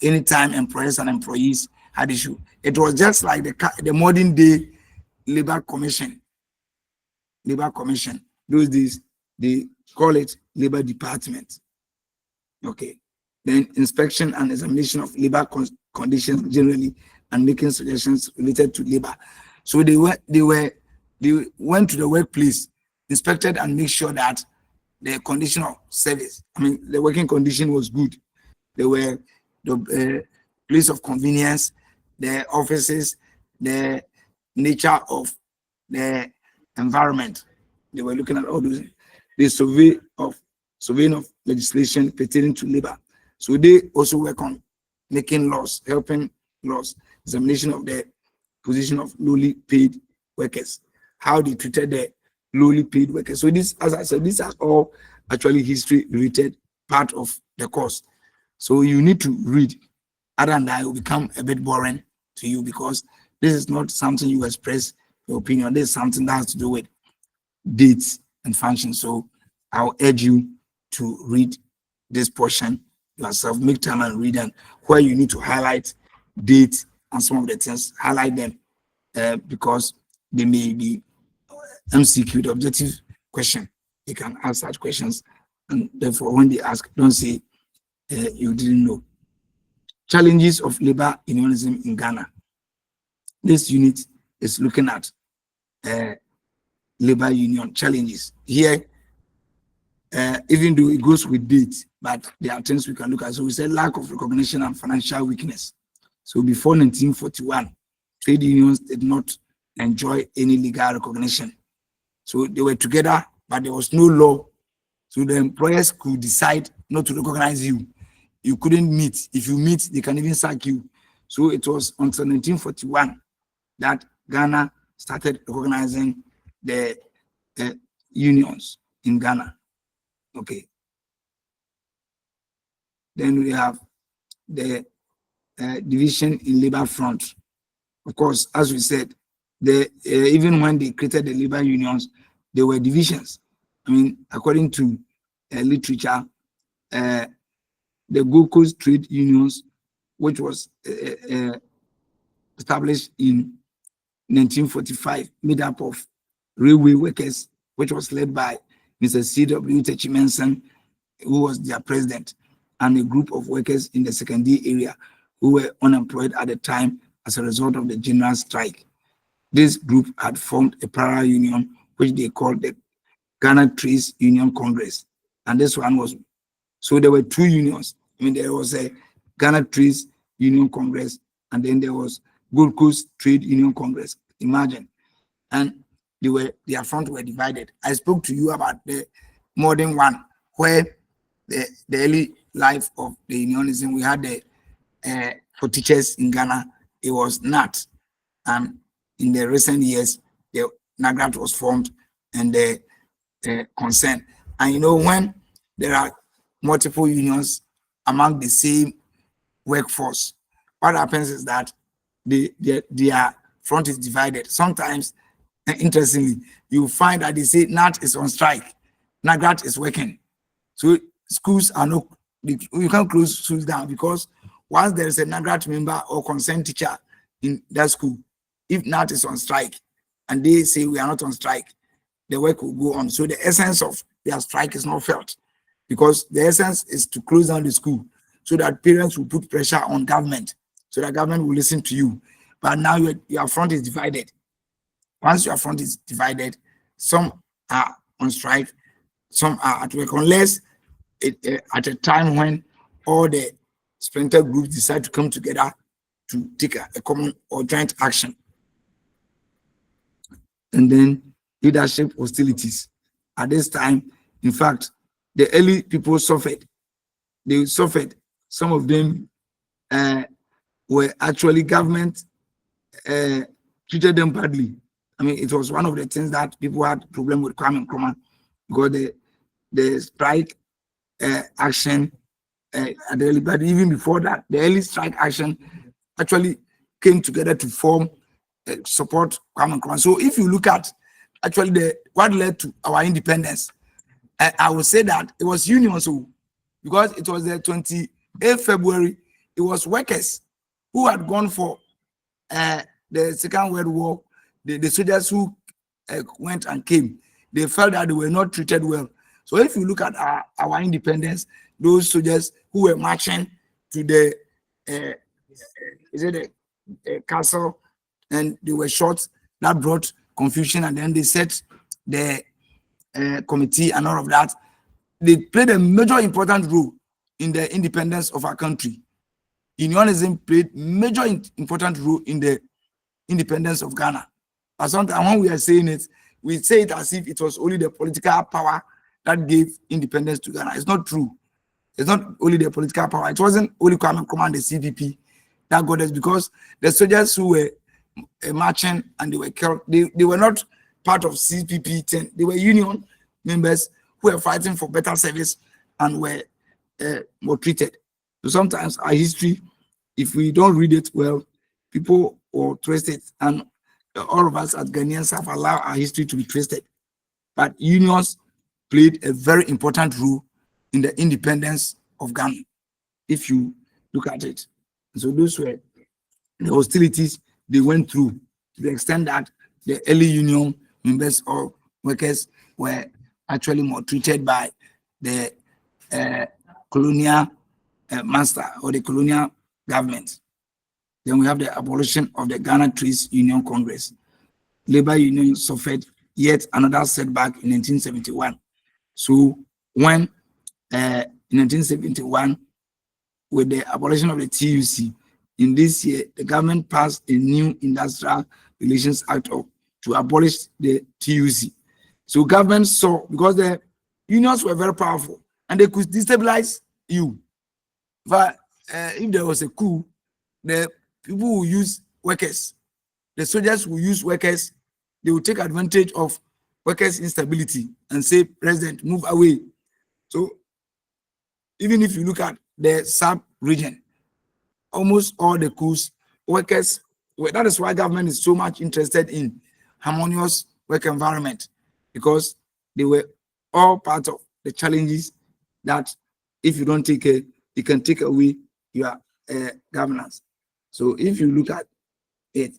anytime employers and employees had issue, it was just like the modern day labor commission. Those days, they call it labor department. Okay. Then inspection and examination of labor conditions generally, and making suggestions related to labor. So they went to the workplace, inspected and make sure that the condition of service, the working condition was good. There were the place of convenience, the offices, the nature of the environment. They were looking at all those. The surveying of legislation pertaining to labor. So they also work on making laws, helping laws, examination of the position of lowly paid workers, how they treated the lowly paid workers. So this, as I said, these are all actually history related part of the course. So you need to read. Other than that, it will become a bit boring to you, because this is not something you express your opinion. This is something that has to do with dates and functions. So I'll urge you to read this portion yourself, make time and read, and where you need to highlight dates and some of the things, highlight them because they may be MCQ, the objective question. You can ask such questions, and therefore when they ask, don't say you didn't know. Challenges of labor unionism in Ghana. This unit is looking at labor union challenges. Here, even though it goes with dates, but there are things we can look at. So we said lack of recognition and financial weakness. So before 1941, trade unions did not enjoy any legal recognition. So they were together, but there was no law. So the employers could decide not to recognize you. You couldn't meet. If you meet, they can even sack you. So it was until 1941 that Ghana started recognizing the unions in Ghana. Okay. Then we have the division in labor front. Of course, as we said, even when they created the labor unions, there were divisions. According to literature, the Gold Coast trade unions, which was established in 1945, made up of railway workers, which was led by Mr. C.W. Techimenson, who was their president, and a group of workers in the secondary area who were unemployed at the time as a result of the general strike. This group had formed a parallel union, which they called the Ghana Trades Union Congress. And this one was, so there were two unions. There was a Ghana Trades Union Congress, and then there was Gold Coast Trade Union Congress. Imagine. And their front were divided. I spoke to you about the modern one, where the early life of the unionism, we had for teachers in Ghana, it was NAT. And in the recent years, the NAGRAT was formed, and the concern. And when there are multiple unions among the same workforce, what happens is that their front is divided. Sometimes, interestingly, you find that they say NAT is on strike, NAGRAT is working. So schools are not, you can't close schools down, because once there is a NAGRAT member or concerned teacher in that school, if NAT is on strike and they say we are not on strike, the work will go on. So the essence of their strike is not felt, because the essence is to close down the school so that parents will put pressure on government, so that government will listen to you. But now your front is divided. Once your front is divided, some are on strike, some are at work, unless at a time when all the splinter groups decide to come together to take a common or joint action. And then leadership hostilities. At this time, in fact, the early people suffered. They suffered. Some of them were actually government treated them badly. I mean, it was one of the things that people had problem with Kwame Nkrumah, because the strike action at the early, but even before that, the early strike action actually came together to form support Kwame Nkrumah. So if you look at actually what led to our independence, I would say that it was unions. So because it was the 28th February, it was workers who had gone for the Second World War. The soldiers who went and came, they felt that they were not treated well. So if you look at our independence, those soldiers who were marching to the castle and they were shot, that brought confusion, and then they set the committee and all of that. They played a major important role in the independence of our country. Unionism played major important role in the independence of Ghana. But sometimes when we are saying it, we say it as if it was only the political power that gave independence to Ghana. It's not true. It's not only the political power. It wasn't only Kwame Nkrumah and the CPP that got us, because the soldiers who were marching and they were killed, they were not part of CPP 10. They were union members who were fighting for better service and were more treated. So sometimes our history, if we don't read it well, people will twist it, and all of us as Ghanaians have allowed our history to be twisted. But unions played a very important role in the independence of Ghana, if you look at it. So those were the hostilities they went through, to the extent that the early union members or workers were actually more treated by the colonial master or the colonial government. Then we have the abolition of the Ghana Trades Union Congress. Labor union suffered yet another setback in 1971. So when in 1971, with the abolition of the TUC, in this year, the government passed a new Industrial Relations Act to abolish the TUC. So government saw, because the unions were very powerful and they could destabilize you. But if there was a coup, the people will use workers. The soldiers will use workers. They will take advantage of workers' instability and say, President, move away. So even if you look at the sub-region, almost all the coups, workers, that is why government is so much interested in harmonious work environment, because they were all part of the challenges that if you don't take care, you can take away your governance. So if you look at it,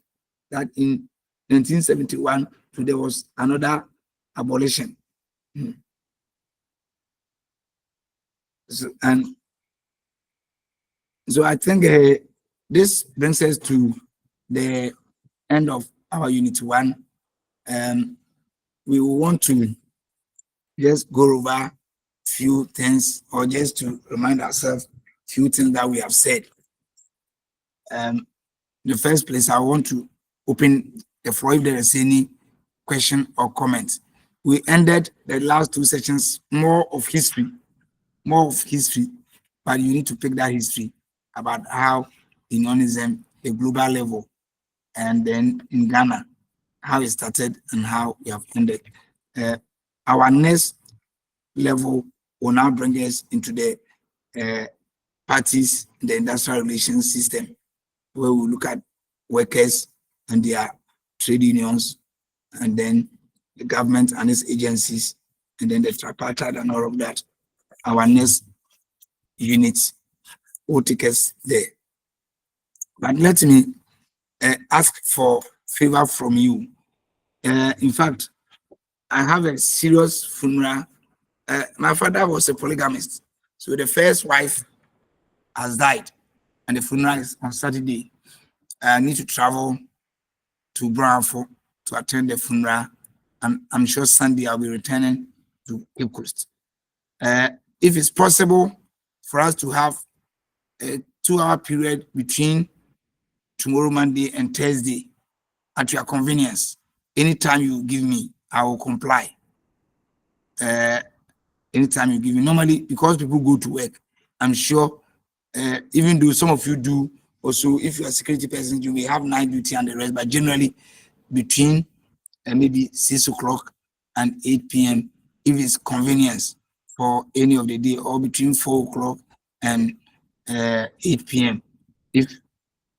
that in 1971, there was another abolition. So I think this brings us to the end of our Unit 1. We will want to just go over few things, or just to remind ourselves few things that we have said. The first place, I want to open the floor if there is any question or comment. We ended the last two sessions more of history, but you need to pick that history about how unionism, the global level, and then in Ghana, how it started and how we have ended. Our next level will now bring us into the parties in the industrial relations system, where we look at workers and their trade unions, and then the government and its agencies, and then the tripartite and all of that. Our next unit will take us there. But let me ask for favor from you. In fact, I have a serious funeral. My father was a polygamist, so the first wife has died, and the funeral is on Saturday. I need to travel to Brownford to attend the funeral, and I'm sure Sunday I'll be returning to Cape Coast. If it's possible for us to have 2-hour period between tomorrow, Monday, and Thursday at your convenience. Anytime you give me, I will comply. Anytime you give me. Normally, because people go to work, I'm sure, even though some of you do also, if you're a security person, you may have night duty and the rest, but generally between maybe 6 o'clock and 8 p.m. if it's convenience for any of the day, or between 4 o'clock and 8 p.m. if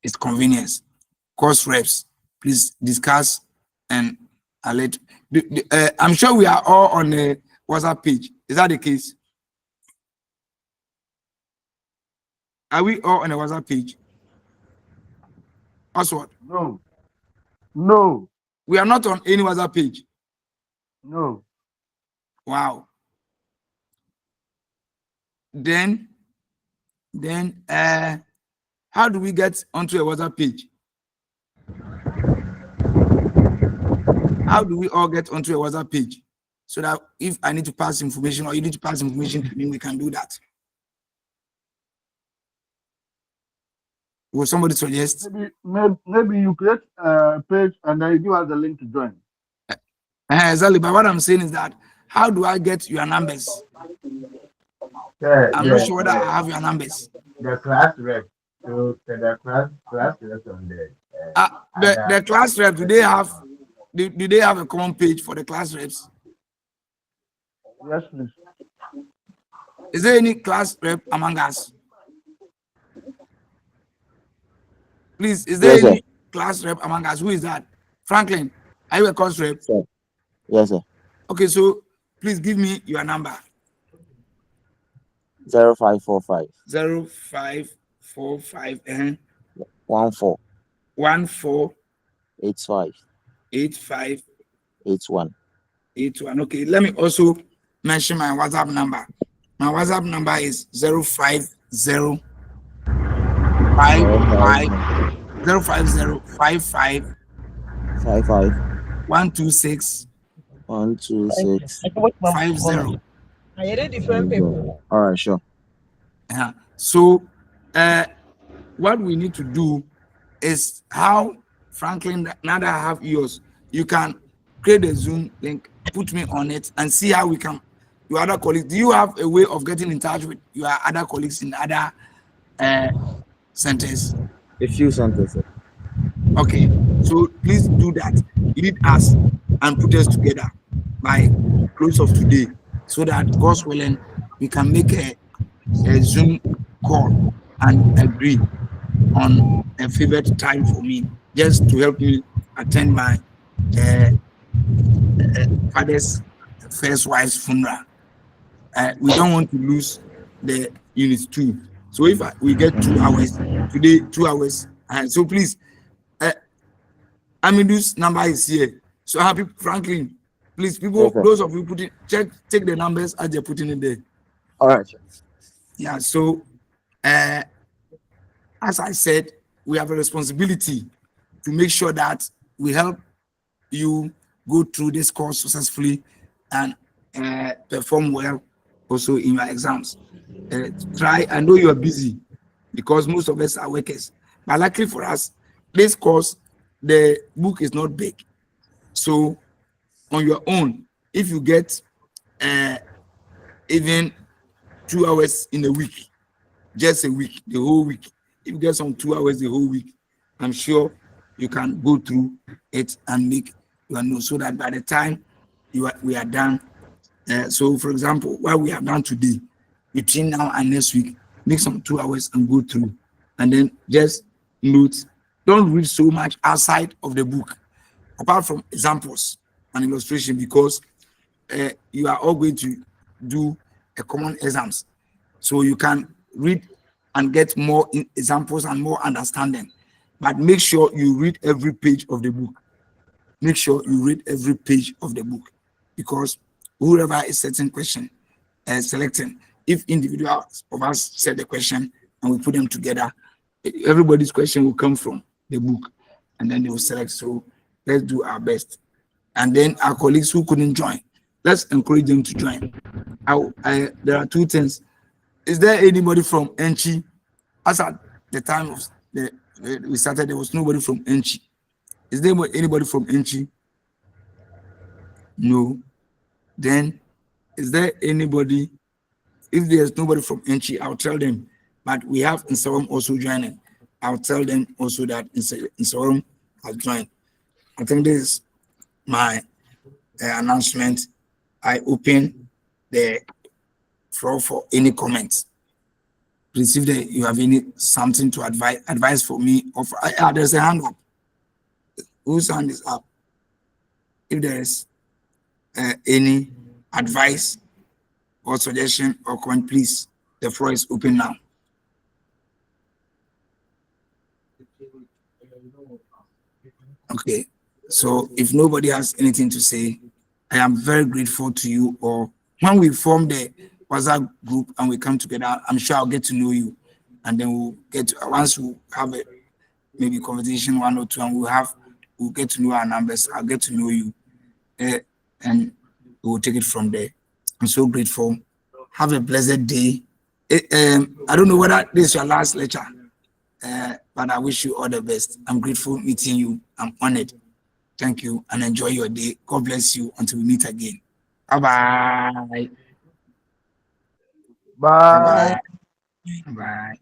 it's convenience. Course reps, please discuss and alert. I'm sure we are all on the WhatsApp page. Is that the case? Are we all on the WhatsApp page? Oswald? No. No. We are not on any WhatsApp page. No. Wow. Then how do we get onto a WhatsApp page? How do we all get onto a WhatsApp page? So that if I need to pass information or you need to pass information to me, we can do that. Will somebody suggest? Maybe you create a page and then you give us the link to join. Exactly. But what I'm saying is that how do I get your numbers? I'm not sure whether I have your numbers. The class rep. So the class rep on there. The class rep, do they have a common page for the class reps? Yes, please. Is there any class rep among us? Please, is there any class rep among us? Who is that? Franklin, are you a class rep? Sir. Yes, sir. Okay, so please give me your number. 0545 0545 14 14 85 85 81. 81. Okay, let me also mention my WhatsApp number. My WhatsApp number is 050 55 126 126 50. Different people. All right, sure. So what we need to do is how, Franklin, now that I have yours, you can create a Zoom link, put me on it, and see how we can. Your other colleagues, do you have a way of getting in touch with your other colleagues in other centers? A few sentences. Okay, so please do that. Lead us and put us together by close of today, so that God's willing, we can make a Zoom call and agree on a favorite time for me, just to help me attend my father's first wife's funeral. We don't want to lose the units too. So if we get 2 hours today, 2 hours, so please, Amidu's number is here. So happy, Franklin, please, people, those of you put it, take the numbers as they're putting it there. All right. Yeah. So, as I said, we have a responsibility to make sure that we help you go through this course successfully and perform well also in your exams. Try, I know you are busy because most of us are workers, but luckily for us, this course, the book is not big. So on your own, if you get even 2 hours in a week, just a week, the whole week, if you get some 2 hours the whole week, I'm sure you can go through it and make your notes, so that by the time we are done. So for example, what we have done today, between now and next week, make some 2 hours and go through, and then just note. Don't read so much outside of the book, apart from examples and illustration, because you are all going to do a common exams. So you can read and get more examples and more understanding. But make sure you read every page of the book. Make sure you read every page of the book, because whoever is setting question, selecting, if individuals of us set the question and we put them together, everybody's question will come from the book, and then they will select. So let's do our best. And then our colleagues who couldn't join, let's encourage them to join. There are two things. Is there anybody from Enchi? Asad, the time of we started, there was nobody from Enchi. Is there anybody from Enchi? No. Then, is there anybody? If there's nobody from Enchi, I'll tell them. But we have Instagram also joining. I'll tell them also that Instagram has joined. I think this is my announcement. I open the floor for any comments. Please, if you have something to advise for me, or for, there's a hand up. Whose hand is up? If there's any advice or suggestion or comment, please, the floor is open now. Okay, so if nobody has anything to say, I am very grateful to you. Or when we form the WhatsApp group and we come together, I'm sure I'll get to know you, and then we'll once we have a maybe conversation 1 or 2, and we'll get to know our numbers. I'll get to know you, and we'll take it from there. I'm so grateful. Have a blessed day. I don't know whether this is your last lecture, but I wish you all the best. I'm grateful meeting you. I'm honored. Thank you, and enjoy your day. God bless you until we meet again. Bye-bye. Bye. Bye. Bye.